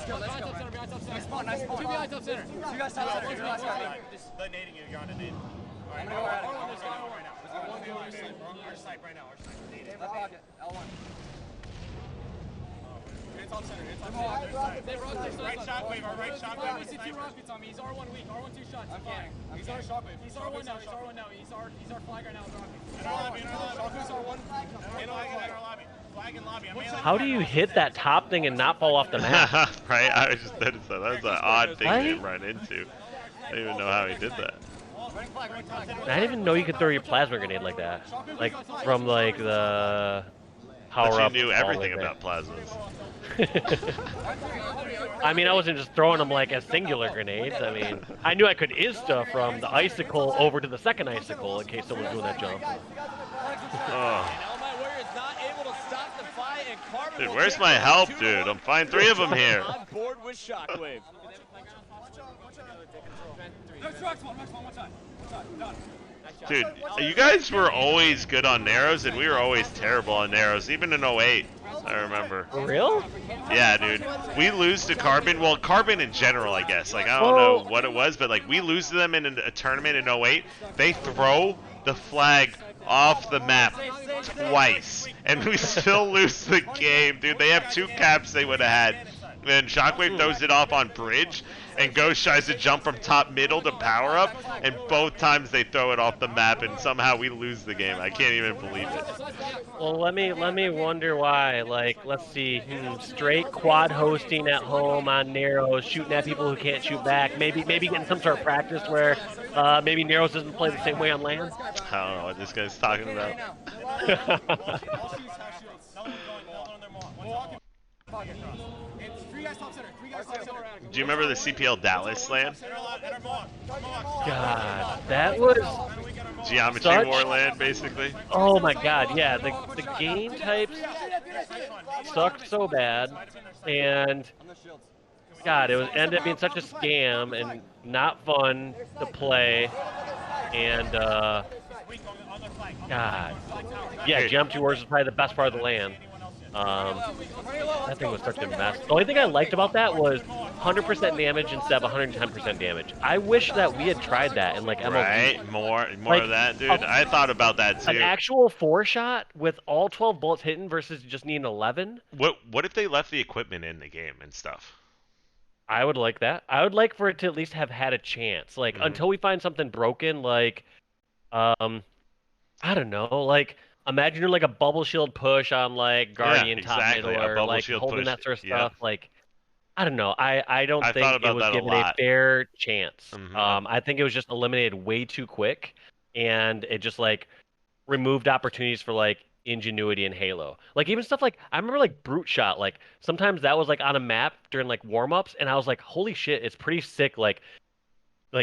kill. Nice spawn. Two guys top center. Two guys top center. You're last guy.
The nading you. You're on a nade. Alright,
I'm gonna go at it.
right now. Our snipe right now. Our snipe.
Left pocket. L1.
top center. It's top center. Right shockwave, our right shockwave.
I see two rockets on me. He's R1 weak. R1 2 shots. I'm fine.
He's our shockwave.
He's R1 now. He's R1 now. He's our flag right now with rockets.
In our lobby, in our lobby. Shockway's R1. In our lobby. Flag in lobby.
How do you hit that top thing and not fall off the map?
Right? I was just noticed that. That was an odd thing to run into. I don't even know how he did that.
I didn't even know you could throw your plasma grenade like that. Like, from, like, the power
But
up.
you knew everything about plasmas.
I mean, I wasn't just throwing them, like, as singular grenades. I mean, I knew I could Insta from the icicle over to the second icicle in case someone was doing that jump.
Oh.
Elamite Warriors not able to stop the fight, and Carbon
Dude,
will
where's
take
my
it
help,
2-1.
dude? I'm finding 3 of them here.
On board with Shockwave.
Max one time. Done.
Dude, you guys were always good on narrows, and we were always terrible on narrows, even in 08, I remember.
For real?
Yeah, dude. We lose to Carbon. Well, Carbon in general, I guess. Like, I don't know what it was, but, like, we lose to them in a tournament in 08. They throw the flag off the map twice, and we still lose the game, dude. They have 2 caps they would have had. Then Shockwave throws it off on bridge, and Ghost tries to jump from top middle to power up, and both times they throw it off the map, and somehow we lose the game. I can't even believe it.
Well, let me wonder why. Like, let's see, straight quad hosting at home on narrows, shooting at people who can't shoot back. Maybe getting some sort of practice where maybe narrows doesn't play the same way on land.
I don't know what this guy's talking about. Do you remember the CPL Dallas land?
God, that was
Geometry
such...
War land, basically.
Oh my God, yeah, the game types sucked so bad, and God, it ended up being such a scam and not fun to play, and God, yeah, Geometry Wars is probably the best part of the land. That thing was such a mess. The only thing I liked about that was 100% damage instead of 110% damage. I wish that we had tried that in like MLG.
Right, more
like,
of that, dude. I thought about that too.
An actual 4-shot with all 12 bullets hitting versus just needing 11.
What if they left the equipment in the game and stuff?
I would like that. I would like for it to at least have had a chance. Like until we find something broken, like I don't know, like. Imagine you're like a bubble shield push on like Guardian top middle or like holding that sort of stuff. Like, I don't know. I don't think it was given a fair chance. I think it was just eliminated way too quick, and it just like removed opportunities for like ingenuity in Halo. Like even stuff like I remember like brute shot. Like sometimes that was like on a map during like warm ups, and I was like, holy shit, it's pretty sick. Like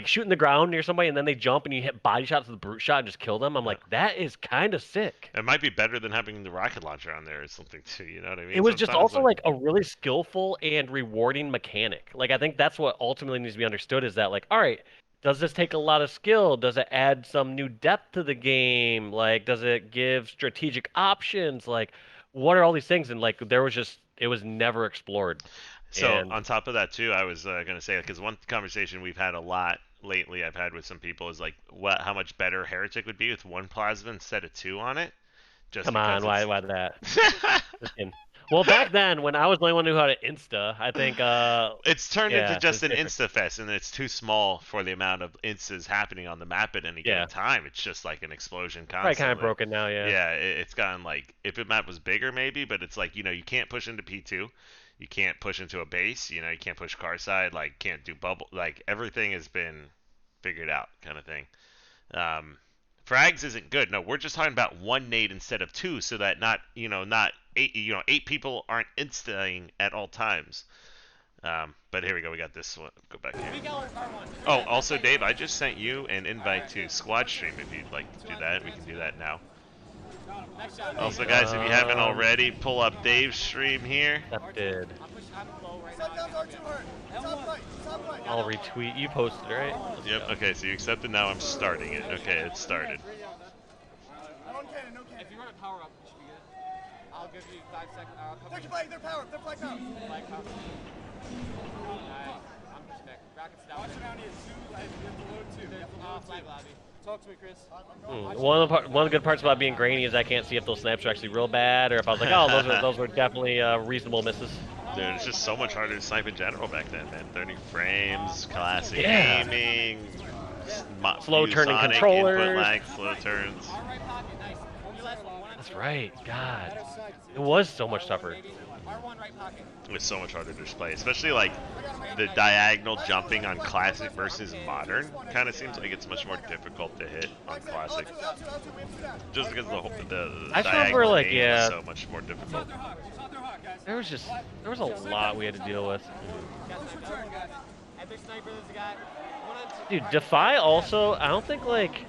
shooting the ground near somebody and then they jump and you hit body shots with the brute shot and just kill them. I'm like, that is kind of sick.
It might be better than having the rocket launcher on there or something too. You know what I mean?
It was just also like a really skillful and rewarding mechanic. Like I think that's what ultimately needs to be understood is that like, all right, does this take a lot of skill? Does it add some new depth to the game? Like, does it give strategic options? Like, what are all these things? And like, it was never explored.
So on top of that too, I was gonna say because one conversation we've had a lot lately, I've had with some people is like, how much better Heretic would be with 1 plasma instead of 2 on it. Just
come on, why that? Well, back then when I was the only one who knew how to Insta, I think
it's turned into just an Insta fest, and it's too small for the amount of instas happening on the map at any given time. It's just like an explosion constantly.
Probably kind of broken now, yeah.
Yeah, it's gotten like if the map was bigger maybe, but it's like you can't push into P2. You can't push into a base, you can't push car side, like can't do bubble, like everything has been figured out kind of thing. Frags isn't good. No, we're just talking about 1 nade instead of 2 so that not 8 people aren't instaing at all times. But here we go, we got this one. Go back here. Oh, also Dave, I just sent you an invite to Squad Stream if you'd like to do that. We can do that now. Also, guys, if you haven't already, pull up Dave's stream here.
Accepted. I'll retweet. You posted, right?
Yep. Okay, so you accepted. Now I'm starting it. Okay, it started.
If you run a power up, you should be good. I'll give you 5 seconds.
They're power. They're flag power.
Flag power. I'm just back. Rockets down. Watch around here. 2. I have to load 2. Flag lobby. Talk to me, Chris.
One of the good parts about being grainy is I can't see if those snaps are actually real bad or if I was like, oh, those were definitely reasonable misses.
Dude, it's just so much harder to snipe in general back then, man. 30 frames, classic
Yeah.
aiming,
Slow turning
ViewSonic,
controllers.
input lag, slow turns.
That's right. God, it was so much tougher.
It was so much harder to play, especially like the diagonal jumping on classic versus modern. Kind of seems like it's much more difficult to hit on classic, just because the
I
diagonal
remember, like,
aim
yeah.
is so much more difficult.
There was a lot we had to deal with. Dude, Defy also, I don't think like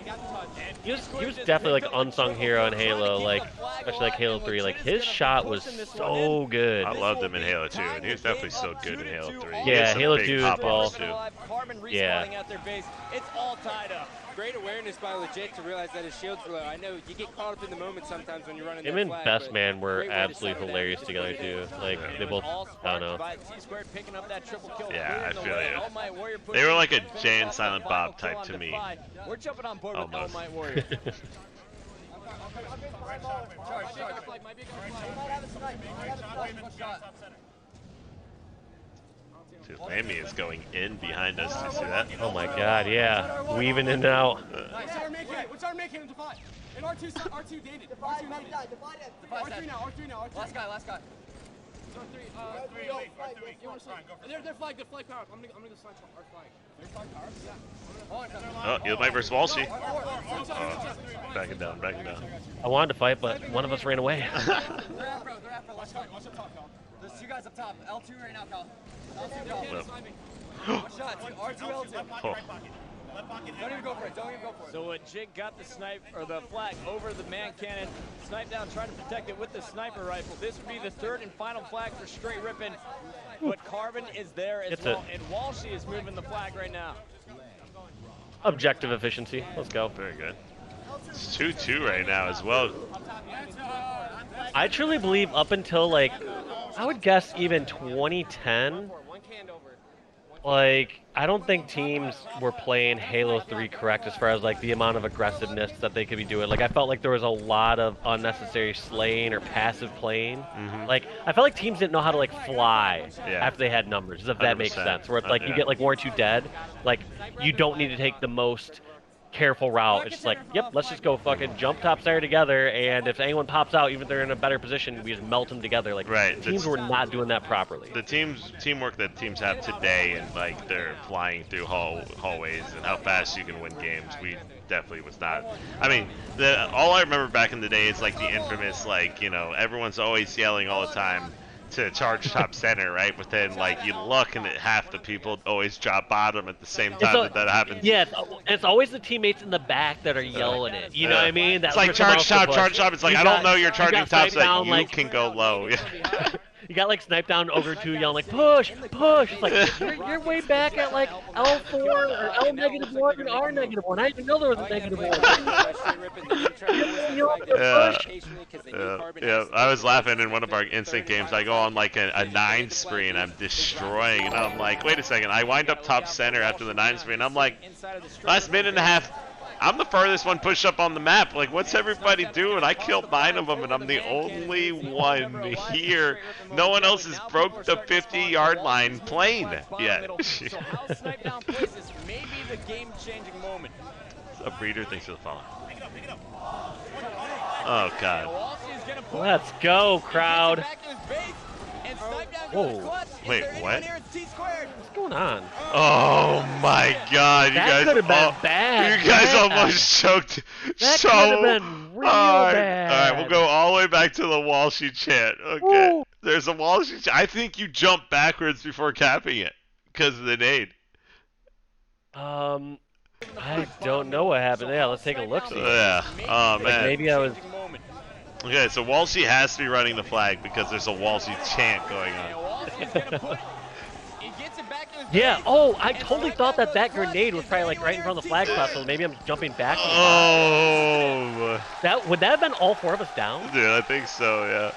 he was definitely like unsung hero in Halo, like especially like Halo 3. Like his shot was so good.
I loved him in Halo 2, and he was definitely so good in Halo 3. He
Yeah,
had some
Halo
big
2 as
pop
well.
ups, too.
Yeah.
It's all tied up.
Great awareness by Legit to realize that his shields were low. I know you get caught up in the moment sometimes when you're running
Him
that
and
flag,
Best
but
Man were
great way to
absolutely
settle that.
hilarious together too. Like they both, I don't know.
Yeah, I feel you. They were like a Jay and Silent Bob type to me.
We're jumping on board with
Almost.
Elamite Warrior.
Dude, Lammy is going in behind us. Do you see that?
Oh my God, yeah, weaving in and out.
What's our make him divide? In R2 David. R2 Naded. R3 now, R3 now, R3. Last guy. They're flag power. I'm gonna go snipe our flag. They're flag power? Yeah.
Oh, Elamite versus Walshy. Backing down, backing down.
I wanted to fight, but one of us ran away.
They're after. Watch top, Cal. There's two guys up top. L2 right now, Cal. L2 shot. R2, L2.
Oh.
Don't even go for it. Don't even go for it.
So Jig got the snipe or the flag over the man cannon. Snipedown trying to protect it with the sniper rifle. This would be the third and final flag for Str8 Rippin, but Carbon is there as well, and Walshy is moving the flag right now.
Objective efficiency. Let's go.
Very good. It's 2-2 right now as well.
I truly believe up until like, I would guess even 2010, like, I don't think teams were playing Halo 3 correct as far as like the amount of aggressiveness that they could be doing. Like, I felt like there was a lot of unnecessary slaying or passive playing. Like, I felt like teams didn't know how to like fly after they had numbers, if that makes
100%.
sense. Where it's like you get like 1 or 2 dead, like you don't need to take the most careful route. It's just like, yep, let's just go fucking jump top there together, and if anyone pops out, even if they're in a better position, we just melt them together. Like,
Right,
teams were not doing that properly.
The teamwork that teams have today, and like they're flying through hallways and how fast you can win games, we definitely was not. I mean, all I remember back in the day is like the infamous, like, you know, everyone's always yelling all the time to charge top center, right? But then like you look and half the people always drop bottom at the same time that happens.
Yeah, it's always the teammates in the back that are yelling it. You know what I mean?
It's like charge top. It's like, I don't know you're charging top, so that you
like,
can go low.
You got like Snipedown over 2 yelling like push, push. It's like you're way back at like L4 or L -1 or R -1. I didn't even know there was a -1.
Yeah, I was laughing in one of our instant games. I go on like a 9 spree and I'm destroying, and I'm like, wait a second. I wind up top center after the 9 spree, and I'm like, last minute and a half, I'm the farthest one pushed up on the map. Like, what's everybody doing? I killed 9 of them, and I'm the only one here. No one else has broke the 50-yard line playing yet.
So how Snipedown plays this may be the game-changing moment.
A breeder thinks of the follow. Oh, God.
Let's go, crowd. Whoa.
Wait, what?
What's going on?
Oh my God! You
That
guys,
could have been bad.
You guys
Yeah.
almost choked
That
so
could have been real
hard.
bad.
All right, we'll go all the way back to the Walshy chant. Okay,
Woo.
there's a Walshy chant. I think you jumped backwards before capping it because of the nade.
I don't know what happened. Yeah, let's take a look.
Yeah. Oh man.
Like maybe I was.
Okay, so Walshy has to be running the flag because there's a Walshy chant going on.
Yeah. Oh, I totally thought that grenade was probably like right in front of the flag spot. So maybe I'm jumping back.
Oh.
That would that have been all 4 of us down?
Dude, I think so. Yeah.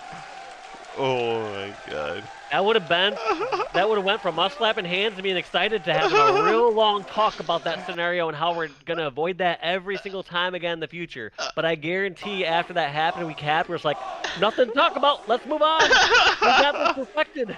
Oh my God.
That would have went from us slapping hands and being excited to having a real long talk about that scenario and how we're gonna avoid that every single time again in the future. But I guarantee after that happened, we capped. We're just like, nothing to talk about. Let's move on. We got this perfected.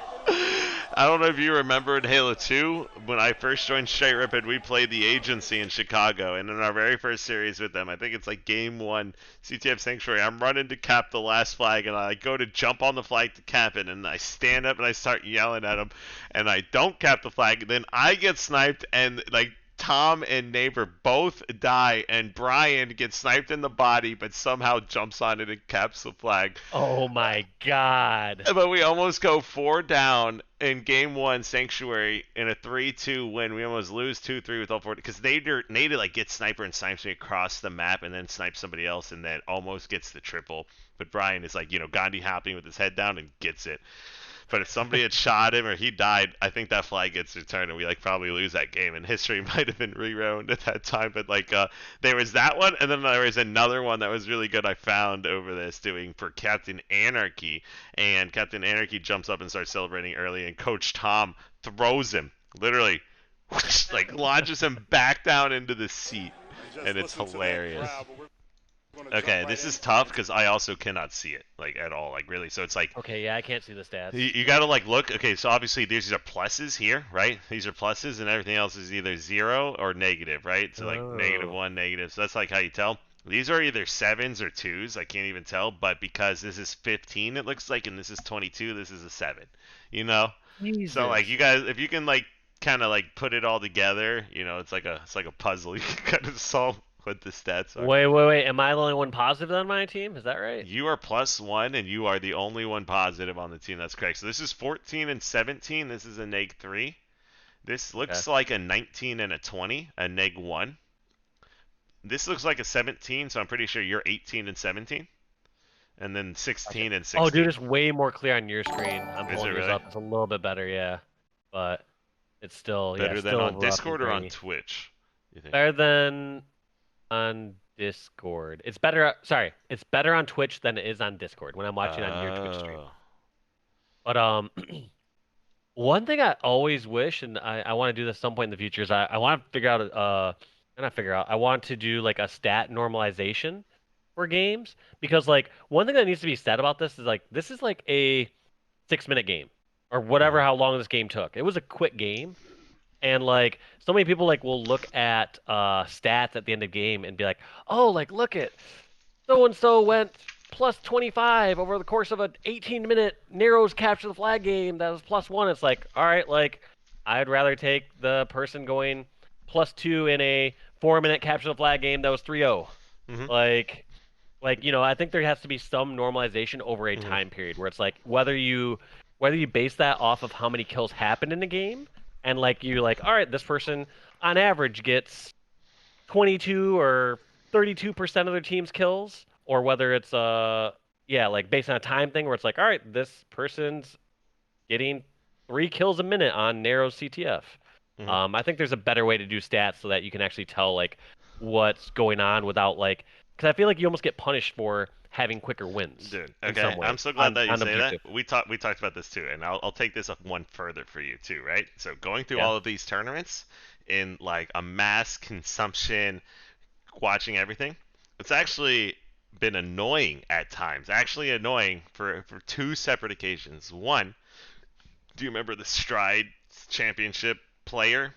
I don't know if you remember in Halo 2, when I first joined Str8 Rippin, we played the agency in Chicago, and in our very first series with them, I think it's like game 1, CTF Sanctuary, I'm running to cap the last flag, and I go to jump on the flag to cap it, and I stand up and I start yelling at them, and I don't cap the flag, then I get sniped, and like Tom and Neighbor both die, and Brian gets sniped in the body, but somehow jumps on it and caps the flag.
Oh my god.
But we almost go 4 down in game 1 Sanctuary in a 3-2 win. We almost lose 2-3 with all 4 because Naded like gets sniper and snipes me across the map and then snipes somebody else and then almost gets the triple. But Brian is like, Gandhi hopping with his head down and gets it. But if somebody had shot him or he died, I think that flag gets returned and we like probably lose that game. And history might have been rewritten at that time. But like there was that one, and then there was another one that was really good I found over this doing for Captain Anarchy. And Captain Anarchy jumps up and starts celebrating early, and Coach Tom throws him, literally, whoosh, like launches him back down into the seat, and it's hilarious. Okay, this is tough because I also cannot see it like at all, like really. So it's like
Okay, yeah, I can't see the stats.
you gotta like look. Okay, so obviously these are pluses here, right? These are pluses, and everything else is either 0 or negative, right? So like -1, negative. So that's like how you tell. These are either 7s or 2s. I can't even tell, but because this is 15, it looks like, and this is 22, this is a 7. You know?
Jesus.
So like you guys, if you can like kind of like put it all together, it's like a puzzle. You can kind of solve what the stats are.
Wait. Am I the only one positive on my team? Is that right?
You are +1, and you are the only one positive on the team. That's correct. So this is 14 and 17. This is a -3. This looks like a 19 and a 20, a -1. This looks like a 17, so I'm pretty sure you're 18 and 17. And then 16 and 16.
Oh, dude, it's way more clear on your screen. I'm
Is it
pulling yours
really?
up. It's a little bit better, yeah. But it's still
Better than
still
on
rough
Discord
and
or on
grainy.
Twitch? You think?
Better than on Discord. It's better. Sorry, it's better on Twitch than it is on Discord when I'm watching on your Twitch stream. But one thing I always wish, and I want to do this some point in the future, is I want to figure out I want to do like a stat normalization for games, because like one thing that needs to be said about this is like a 6-minute game or whatever how long this game took. It was a quick game. And like so many people like will look at stats at the end of the game and be like, oh, like look at so and so went +25 over the course of an 18-minute Narrows capture the flag game that was +1. It's like, all right, like I'd rather take the person going +2 in a 4-minute capture the flag game that was 3-0. Like I think there has to be some normalization over a time period where it's like whether you base that off of how many kills happened in the game. And like you're like, all right, this person on average gets 22 or 32% of their team's kills, or whether it's like based on a time thing where it's like, all right, this person's getting 3 kills a minute on narrow CTF. I think there's a better way to do stats so that you can actually tell like what's going on without like, because I feel like you almost get punished for having quicker wins.
Dude, okay, I'm so glad that you say that. We talked about this too, and I'll take this up one further for you too, right? So going through all of these tournaments in like a mass consumption, watching everything, it's actually been annoying at times. Actually annoying for 2 separate occasions. One, do you remember the Stride Championship Player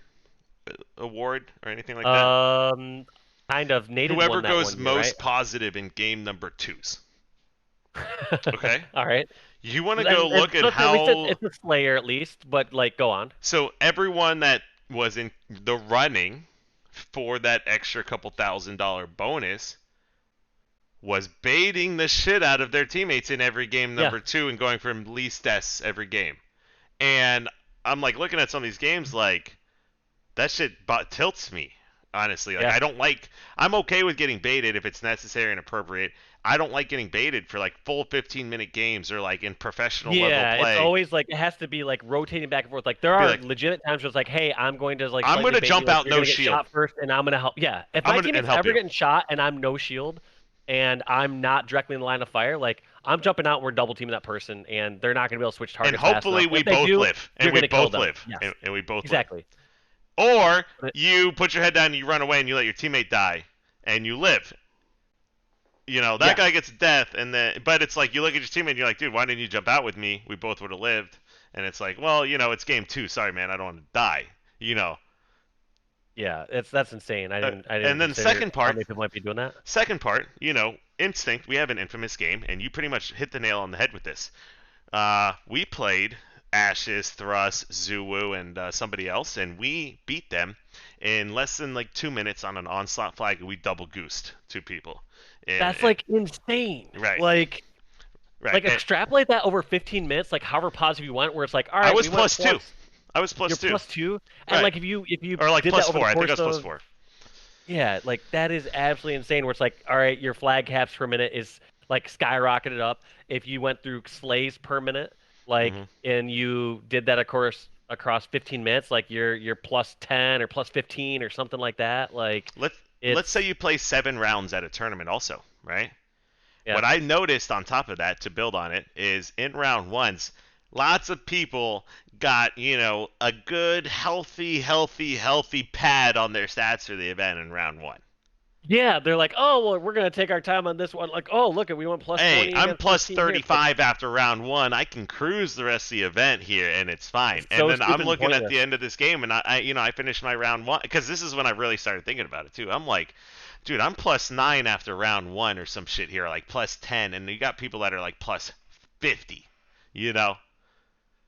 Award or anything like that?
Kind of. Naded
Whoever
won that
goes
one year,
most
right?
positive in game number 2s. Okay.
All right.
You want to go look at how
it's a Slayer at least, but like go on.
So everyone that was in the running for that extra couple $1,000 bonus was baiting the shit out of their teammates in every game number 2 and going from least deaths every game. And I'm like looking at some of these games like that shit tilts me. Honestly, like I'm okay with getting baited if it's necessary and appropriate. I don't like getting baited for like full 15-minute games or like in professional level play.
Yeah, it's always like it has to be like rotating back and forth. Like there are legitimate times where it's like, hey, I'm going to like
I'm going to jump out no shield
shot first, and I'm going to help. Yeah, if my team is ever getting shot and I'm no shield and I'm not directly in the line of fire, like I'm jumping out and we're double teaming that person, and they're not going to be able to switch targets.
And hopefully we both live, and we both live, and we both
exactly.
Or you put your head down and you run away and you let your teammate die and you live. That guy gets death, but it's like you look at your teammate and you're like, dude, why didn't you jump out with me? We both would have lived. And it's like, well, it's game 2. Sorry, man, I don't want to die. You know.
Yeah, that's insane. I didn't
And then
consider
second
how
part,
many people might be doing that.
Second part, Instinct. We have an infamous game, and you pretty much hit the nail on the head with this. We played Ashes, Thrust, Zuwu, and somebody else, and we beat them in less than like 2 minutes on an onslaught flag, and we double goosed 2 people.
That's like insane.
Right.
Like
right.
extrapolate that over 15 minutes, like however positive you went, where it's like, all right,
I was
we went
+2. I was
You're
+2.
+2, and
Right.
like if you
or like
did
+4.
that over the
I think
course
I was
of,
+4.
Yeah, like that is absolutely insane. Where it's like, all right, your flag caps per minute is like skyrocketed up. If you went through slays per minute, like, and you did that, of course, across 15 minutes, like you're +10 or +15 or something like that. Like,
let's say you play 7 rounds at a tournament, also, right?
Yeah.
What I noticed on top of that, to build on it, is in round ones, lots of people got, a good, healthy pad on their stats for the event in round 1.
Yeah, they're like, oh, well, we're gonna take our time on this one. Like, oh, look, we went +20.
Hey, I'm
against
+35 after round 1. I can cruise the rest of the event here, and it's fine.
It's so
and then I'm
stupid
looking at
pointless.
the end of this game, and I finished my round 1, because this is when I really started thinking about it too. I'm like, dude, I'm +9 after round 1 or some shit here, like +10, and you got people that are like +50.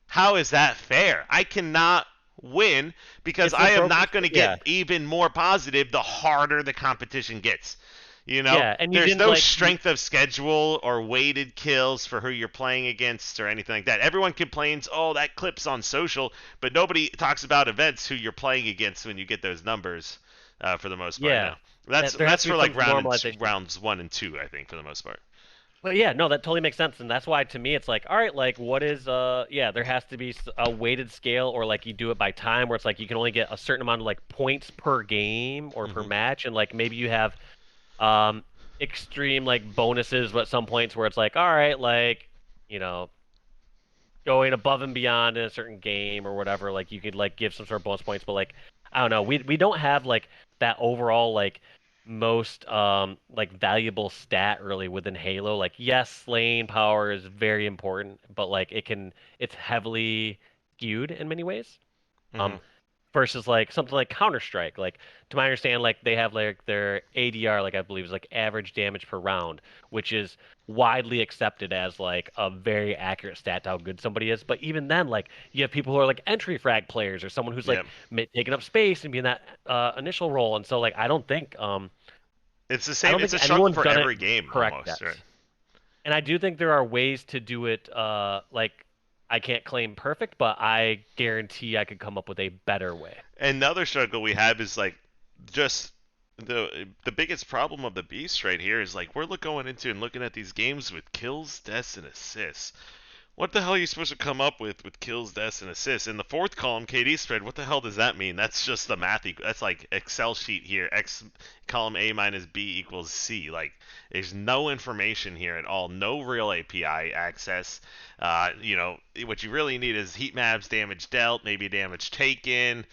How is that fair? I cannot win because I am not going to get even more positive the harder the competition gets.
Yeah, and
there's no strength of schedule or weighted kills for who you're playing against or anything like that. Everyone complains, oh, that clip's on social, but nobody talks about events who you're playing against when you get those numbers for the most part.
Yeah.
Now. That's for like rounds 1 and 2, I think, for the most part.
But yeah, no, that totally makes sense, and that's why to me it's like, all right, like what is there has to be a weighted scale, or like you do it by time, where it's like you can only get a certain amount of like points per game or per match, and like maybe you have extreme like bonuses at some points where it's like, all right, like going above and beyond in a certain game or whatever, like you could like give some sort of bonus points, but like I don't know, we don't have like that overall like most like valuable stat really within Halo. Like, yes, slaying power is very important, but like it's heavily skewed in many ways. Versus like something like Counter-Strike. Like, to my understanding, like they have like their ADR, like I believe is like average damage per round, which is widely accepted as like a very accurate stat to how good somebody is. But even then, like you have people who are like entry frag players, or someone who's like taking up space and being that initial role, and so like I don't think
it's the same. It's a struggle for every game, almost, right?
And I do think there are ways to do it. Like, I can't claim perfect, but I guarantee I could come up with a better way.
Another struggle we have is like just the biggest problem of the beast right here is like we're going into and looking at these games with kills, deaths, and assists. What the hell are you supposed to come up with kills, deaths, and assists? In the fourth column, KD spread, what the hell does that mean? That's just the math. That's like Excel sheet here. X column A minus B equals C. Like, there's no information here at all. No real API access. What you really need is heat maps, damage dealt, maybe damage taken,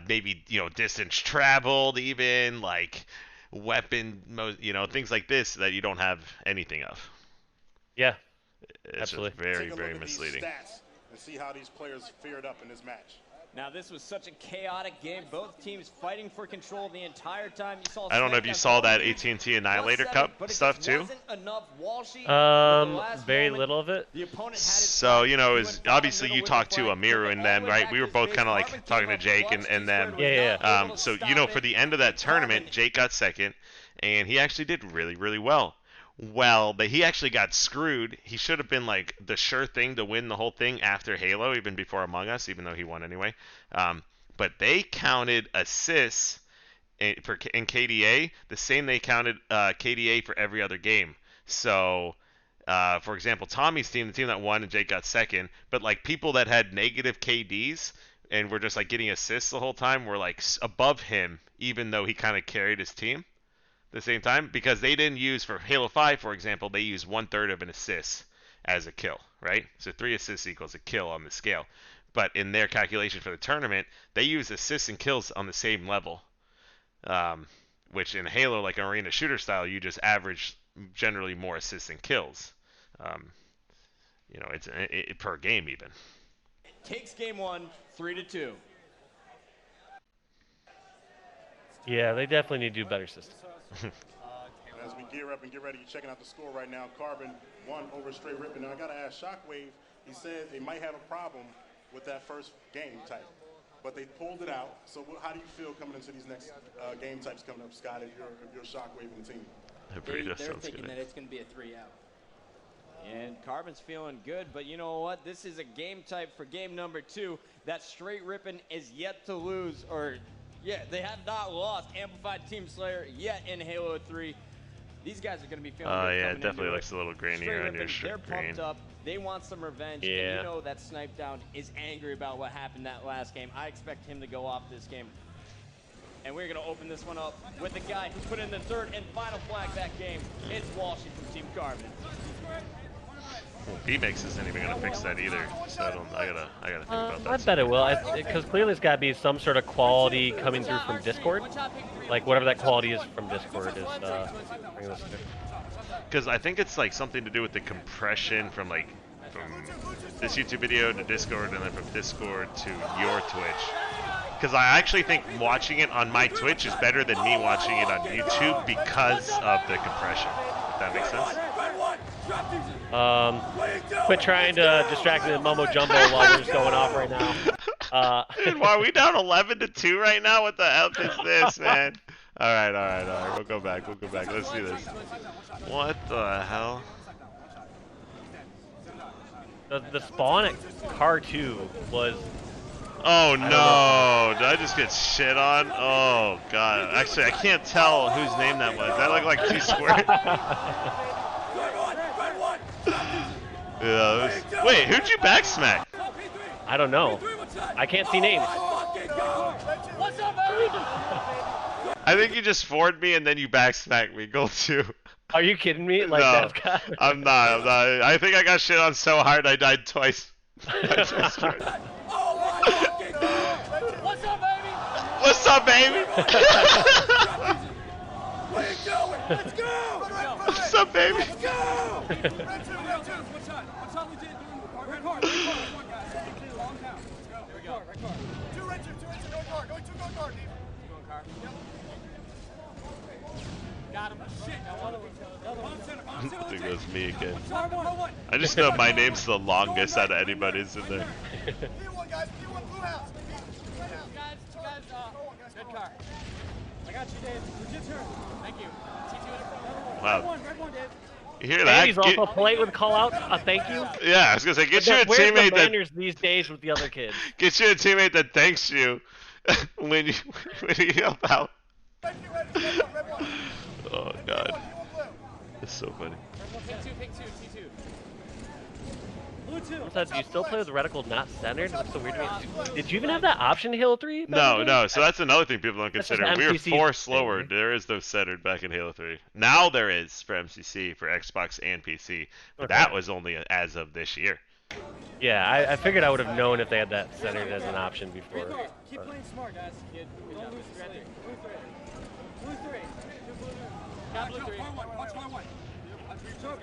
maybe, distance traveled even, like weapon, things like this that you don't have anything of.
Yeah.
It's
absolutely
very, very misleading.
Stats and see how these players fared up in this match.
Now, this was such a chaotic game. Both teams fighting for control the entire time. You saw.
I don't know if you saw that AT&T Annihilator Cup stuff too.
Very little of it.
So obviously you talked to Amiru and them, right? We were both kind of like talking to Jake and them.
Yeah.
So for the end of that tournament, Jake got second, and he actually did really, really well. Well, but he actually got screwed. He should have been like the sure thing to win the whole thing after Halo, even before Among Us, even though he won anyway. But they counted assists in KDA the same they counted KDA for every other game. So, for example, Tommy's team, the team that won and Jake got second, but like people that had negative KDs and were just like getting assists the whole time were like above him, even though he kind of carried his team. The same time, because they didn't use, for Halo 5, for example, they used 1/3 of an assist as a kill, right? So 3 assists equals a kill on the scale. But in their calculation for the tournament, they use assists and kills on the same level. Which in Halo, like arena shooter style, you just average generally more assists and kills. It's per game even.
takes game 1, 3-2.
Yeah, they definitely need to do better systems.
As we gear up and get ready, you're checking out the score right now. Carbon won over Str8 Rippin. Now I gotta ask Shockwave. He said they might have a problem with that first game type, but they pulled it out. So how do you feel coming into these next game types coming up, Scott? If you're Shockwave and the team,
They're thinking that it's gonna be a 3-out. And Carbon's feeling good, but you know what? This is a game type for game number 2 that Str8 Rippin is yet to lose, or they have not lost Amplified Team Slayer yet in Halo 3. These guys are going to be feeling good.
Yeah, it definitely looks a little grainier on your
They're
screen.
pumped up. They want some revenge.
Yeah.
And you know that Snipedown is angry about what happened that last game. I expect him to go off this game. And we're going to open this one up with the guy who put in the third and final flag that game. It's Walshy from Team Carbon.
Well, B-Mix isn't even gonna fix that either, so I gotta think about that.
I bet it will, because clearly it's got to be some sort of quality coming through from Discord. Like whatever that quality is from Discord is bringing this through.
Because I think it's like something to do with the compression from this YouTube video to Discord, and then from Discord to your Twitch. Because I actually think watching it on my Twitch is better than me watching it on YouTube because of the compression. If that makes sense.
Quit trying to distract me with mumbo jumbo while we're just going off right now.
Dude, why are we down 11-2 right now? What the hell is this, man? All right. We'll go back. Let's do this. What the hell?
The spawn at Car 2 was...
Oh no! Did I just get shit on? Oh god. Actually, I can't tell whose name that was. That looked like 2 squared. Yeah, wait, who'd you back smack?
I don't know. I can't see names.
I think you just forward me and then you back smacked me. Goal 2.
Are you kidding me? Like
No,
that's got...
I'm not. I think I got shit on so hard I died twice.
What's up, baby?
What's up, baby?
What are you doing? Let's go!
What's up, baby?
Let's go! What shot we did doing? Red card, one guy. Long count. Let's go. There we go. Red card. Two red two, going guard. Going guard, Steve. Going car. Yep. Got him. Shit.
I think it was me again. I just know my name's the longest out of anybody's in there.
P1, guys. P1, blue house. Guys, red car. I got you, Dave. Legit turn. Thank you. T2
Wow.
red one, Dave.
You hear that?
He's also polite with call-outs. Thank you.
Yeah, I was gonna say, get you a
Where's
teammate
the
that
manners these days with the other kids?
get you a teammate that thanks you when you help out.
Red one.
Oh god, that's so funny.
Pick two, T2. Blue two.
What's that? Do you still play with reticle not centered? That's so weird to me. Did you even have that option in Halo 3?
No. So that's another thing people don't
That's
consider.
just
We were
MCC
4 slower.
thing.
There is no centered back in Halo 3. Now there is for MCC, for Xbox and PC. But
Okay.
that was only as of this year.
Yeah, I figured I would have known if they had that centered as an option before.
Keep playing smart, guys. Don't lose this thing. Blue three. Two blue nerds. Got blue three. Watch one.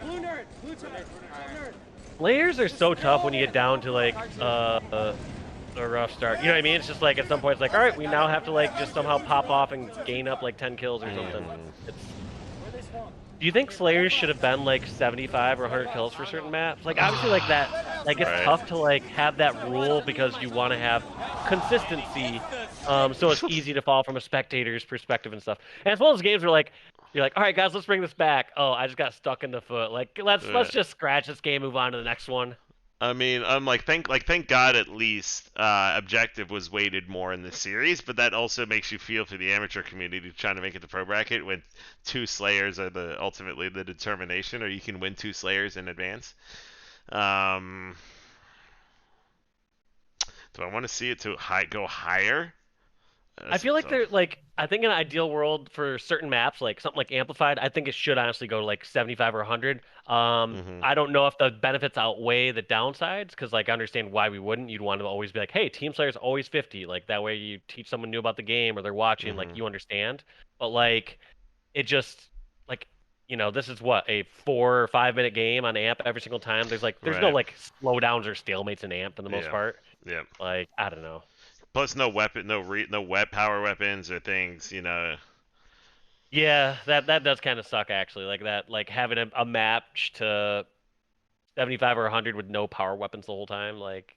Blue nerd. Blue nerd.
Layers are so tough when you get down to like a rough start. You know what I mean? It's just like at some point it's like, all right, we now have to like just somehow pop off and gain up like 10 kills or something. Do you think Slayers should have been like 75 or 100 kills for certain maps? Like obviously like that, like it's
Right.
tough to like have that rule because you want to have consistency, so it's easy to fall from a spectator's perspective and stuff. And as well as games where like you're like, all right guys, let's bring this back. Oh, I just got stuck in the foot. Like let's just scratch this game, move on to the next one.
I mean, I'm thank God at least Objective was weighted more in the series, but that also makes you feel for the amateur community trying to make it the pro bracket when 2 Slayers are ultimately the determination, or you can win 2 Slayers in advance. Do I want to see it to go higher?
I feel like they're like, I think in an ideal world for certain maps, like something like Amplified, I think it should honestly go to like 75 or 100. I don't know if the benefits outweigh the downsides, because like I understand why we wouldn't. You'd want to always be like, hey, Team Slayer's always 50. Like that way you teach someone new about the game or they're watching, like you understand. But like, it just, like, you know, this is what, a 4 or 5 minute game on Amp every single time. There's no
Right.
like slowdowns or stalemates in Amp for the most part.
Yep.
Like, I don't know.
Plus, no weapon, no power weapons or things.
Yeah, that does kind of suck actually. Like that, like having a match to 75 or 100 with no power weapons the whole time. Like,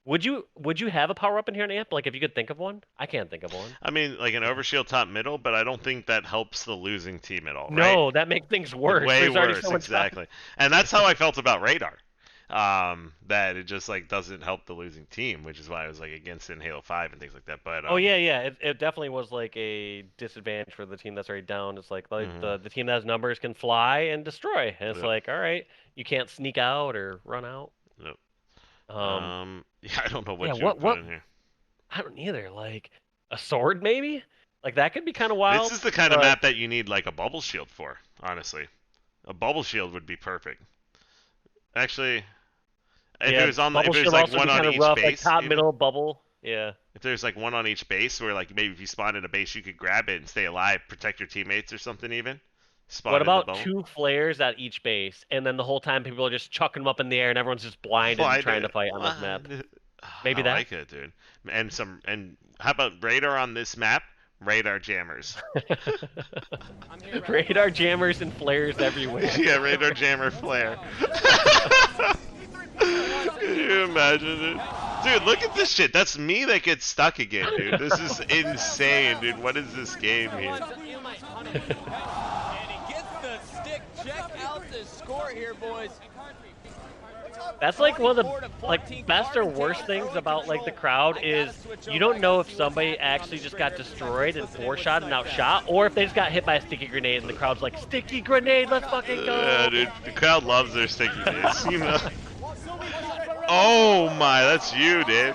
would you have a power weapon here in Amp? Like, if you could think of one, I can't think of one.
I mean, like an overshield top middle, but I don't think that helps the losing team at all, right?
No, that makes things worse.
Way
There's already
worse,
so much time.
exactly. And that's how I felt about Radar. That it just like doesn't help the losing team, which is why I was like against it in Halo 5 and things like that. But
Oh yeah. It definitely was like a disadvantage for the team that's already down. It's like the team that has numbers can fly and destroy, and it's
Yep.
like, all right, you can't sneak out or run out.
Yep.
Yeah,
I don't know what
yeah,
you would put in here.
I don't either. Like a sword, maybe. Like that could be kind of wild.
This is the kind of
but-
map that you need like a bubble shield for, honestly. A bubble shield would be perfect. Actually, if
yeah,
it was
bubble
if there's
shield
like
also
one
be
on
kind of
each
rough,
base,
like top,
even,
middle, bubble. Yeah.
if there's like one on each base, where like maybe if you spawn in a base, you could grab it and stay alive, protect your teammates or something even. Spawn
What
in the
about
bubble.
2 flares at each base, and then the whole time people are just chucking them up in the air, and everyone's just blinded and trying to fight on this map? Maybe
I
that?
like it, dude. And how about radar on this map? Radar jammers.
Radar jammers and flares everywhere.
Yeah, radar jammer flare. Can you imagine it? Dude, look at this shit. That's me that gets stuck again, dude. This is insane, dude. What is this game here?
And he gets the stick. Check out the score here, boys.
That's like one of the like best or worst things about like the crowd is you don't know if somebody actually just got destroyed and 4-shot and outshot, or if they just got hit by a sticky grenade and the crowd's like, sticky grenade, let's fucking go.
Yeah, dude. The crowd loves their sticky days, you know. Oh my, that's you, Dave.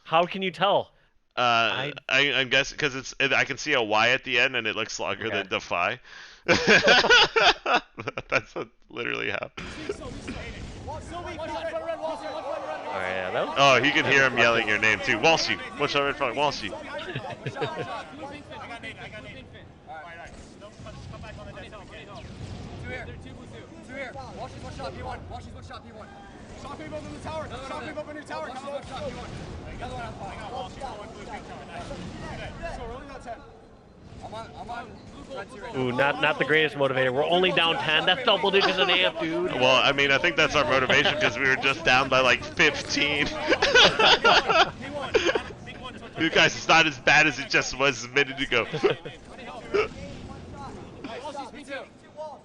How can you tell?
I'm guessing because I can see a Y at the end and it looks longer than Defy. That's what literally happened.
Oh yeah, that was...
Oh, he can hear him yelling your name too. Walshy. What's up in front? Walshy.
I got Nate. Alright. No, just come back on the dead zone.
Two here. Walshy's one shot, P1. Shockwave up in the tower. Shockwave up in your tower. Come on. Another one on
I got Walshy going blue feature. Nice.
So we're only not 10. I'm on red 2 right now.
Ooh, not the greatest motivator. We're only down 10. That's double digits in amp, dude.
Well, I mean, I think that's our motivation because we were just down by like 15. You guys, it's not as bad as it just was a minute ago.
Walshy's P2. One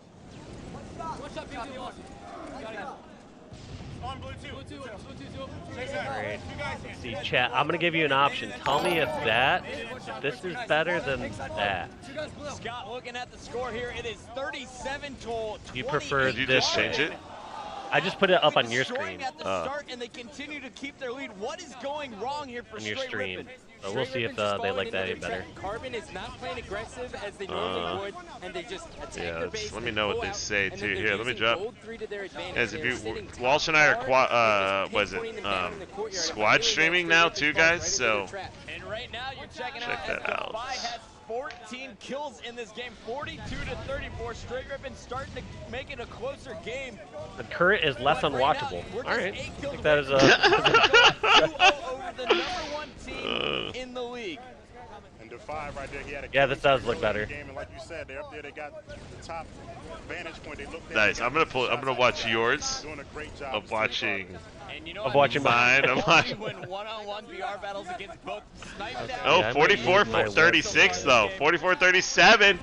shot, P2. Got it.
On blue 2.
Alright. See, chat, I'm gonna give you an option. Tell me if this is better than that.
Scott looking at the score here. It is 37 to
You prefer
Did you
this
just change
way.
it?
I just put it up on your
Destroying
screen.
At the start, and they continue to keep their lead. What is going wrong here for
On your
Str8
stream.
Rippin?
So we'll see if they like that any better.
Carbon is not playing aggressive as they normally would, and they just attack
Yeah,
their base.
let me
and
know
go
what they
out,
say
and
too.
then they're
Here, let me
using
drop.
gold 3 to their advantage.
Guys, if
They're
you
sitting
Walsh and I are squad streaming now too, guys. So
And right now, you're checking
Check
out
that
as
out.
Defy has 14 kills in this game, 42 to 34. Str8 Rippin starting to make it a closer game.
The current is less
But right now,
unwatchable.
we're just
Alright.
8
I
kills
think that is
away
a...
from 2-0 over the #1 team in the league.
And Defy right there, he had a
Yeah, this does look better.
game, and like you said, they're up there. They got the top vantage point. They look.
nice. I'm gonna watch yours
Doing a great job
of watching.
And you know
Of
what?
watching
mine. I'm watching.
Win one-on-one BR battles against both Snipedown.
Oh,
Yeah, I might use my
44-36 though. 44-37.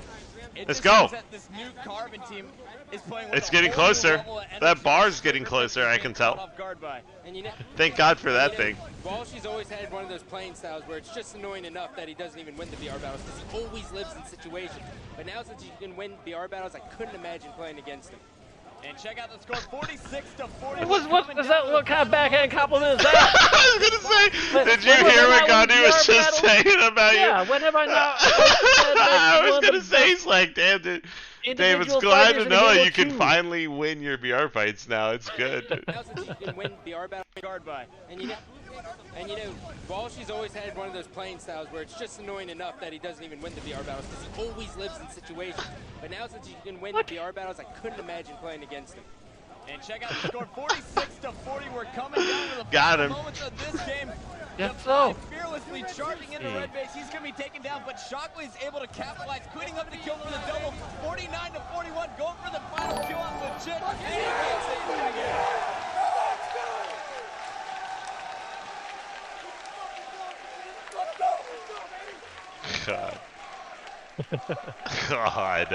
It
Let's
just
go.
seems that this new Carbon team is playing with
It's
a
getting
whole new
closer.
level of energy.
That bar's getting closer. I can
Caught
tell.
off guard by.
And you know,
Thank God for that thing.
Walshy's always had one of those playing styles where it's just annoying enough that he doesn't even win the BR battles because he always lives in situations. But now since he can win BR battles, I couldn't imagine playing against him.
And check out the score, 46 to 40.
What kind of backhand compliment is that?
I was gonna say, did you
when
hear
have
what
I won
Gandhi was
PR
just
battle?
saying about
Yeah,
you?
when have I not?
I was
won
gonna
the
say, he's like, damn, dude. Dave, it's
individual
glad
fighters
to
in
know
Halo
you can
2.
finally win your BR fights now. It's good.
Now since he can win BR battles,
Guard by.
and you know, Walshy's always had one of those playing styles where it's just annoying enough that he doesn't even win the BR battles because he always lives in situations. But now since he can win BR battles, I couldn't imagine playing against him.
And check out the score, 46-40. We're coming down to the
Got
final
him.
moments of this game.
Yes,
Defy
so.
fearlessly charging into red base. He's going to be taken down, but Shockwave's able to capitalize, cleaning up the kill for the double. 49-41, going for the final kill on Legit. And he makes it again.
God. God.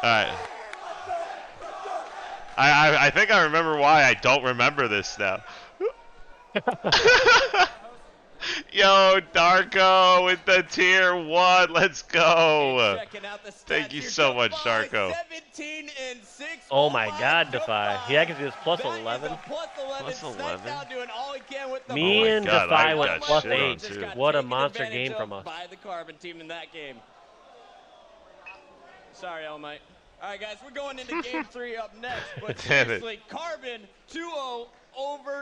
Alright. I think I remember why I don't remember this now. Yo, Darko with the tier 1. Let's go.
Checking out the stats
Thank you
here.
so much,
Defy,
Darko.
17 and 6.
Oh my
my
God, Defy. He actually is plus
That is a
11.
plus 11.
Plus 11?
Snipedown doing all he can with the
Me
Oh
and
my God,
Defy
I
went
got
plus
shit on
8.
too.
What a
taken
monster
advantage
game
of
from us.
by the Carbon team in that game. Sorry, Elamite. All right, guys, we're going into game 3 up next. But
Damn it.
seriously, Carbon 2-0 over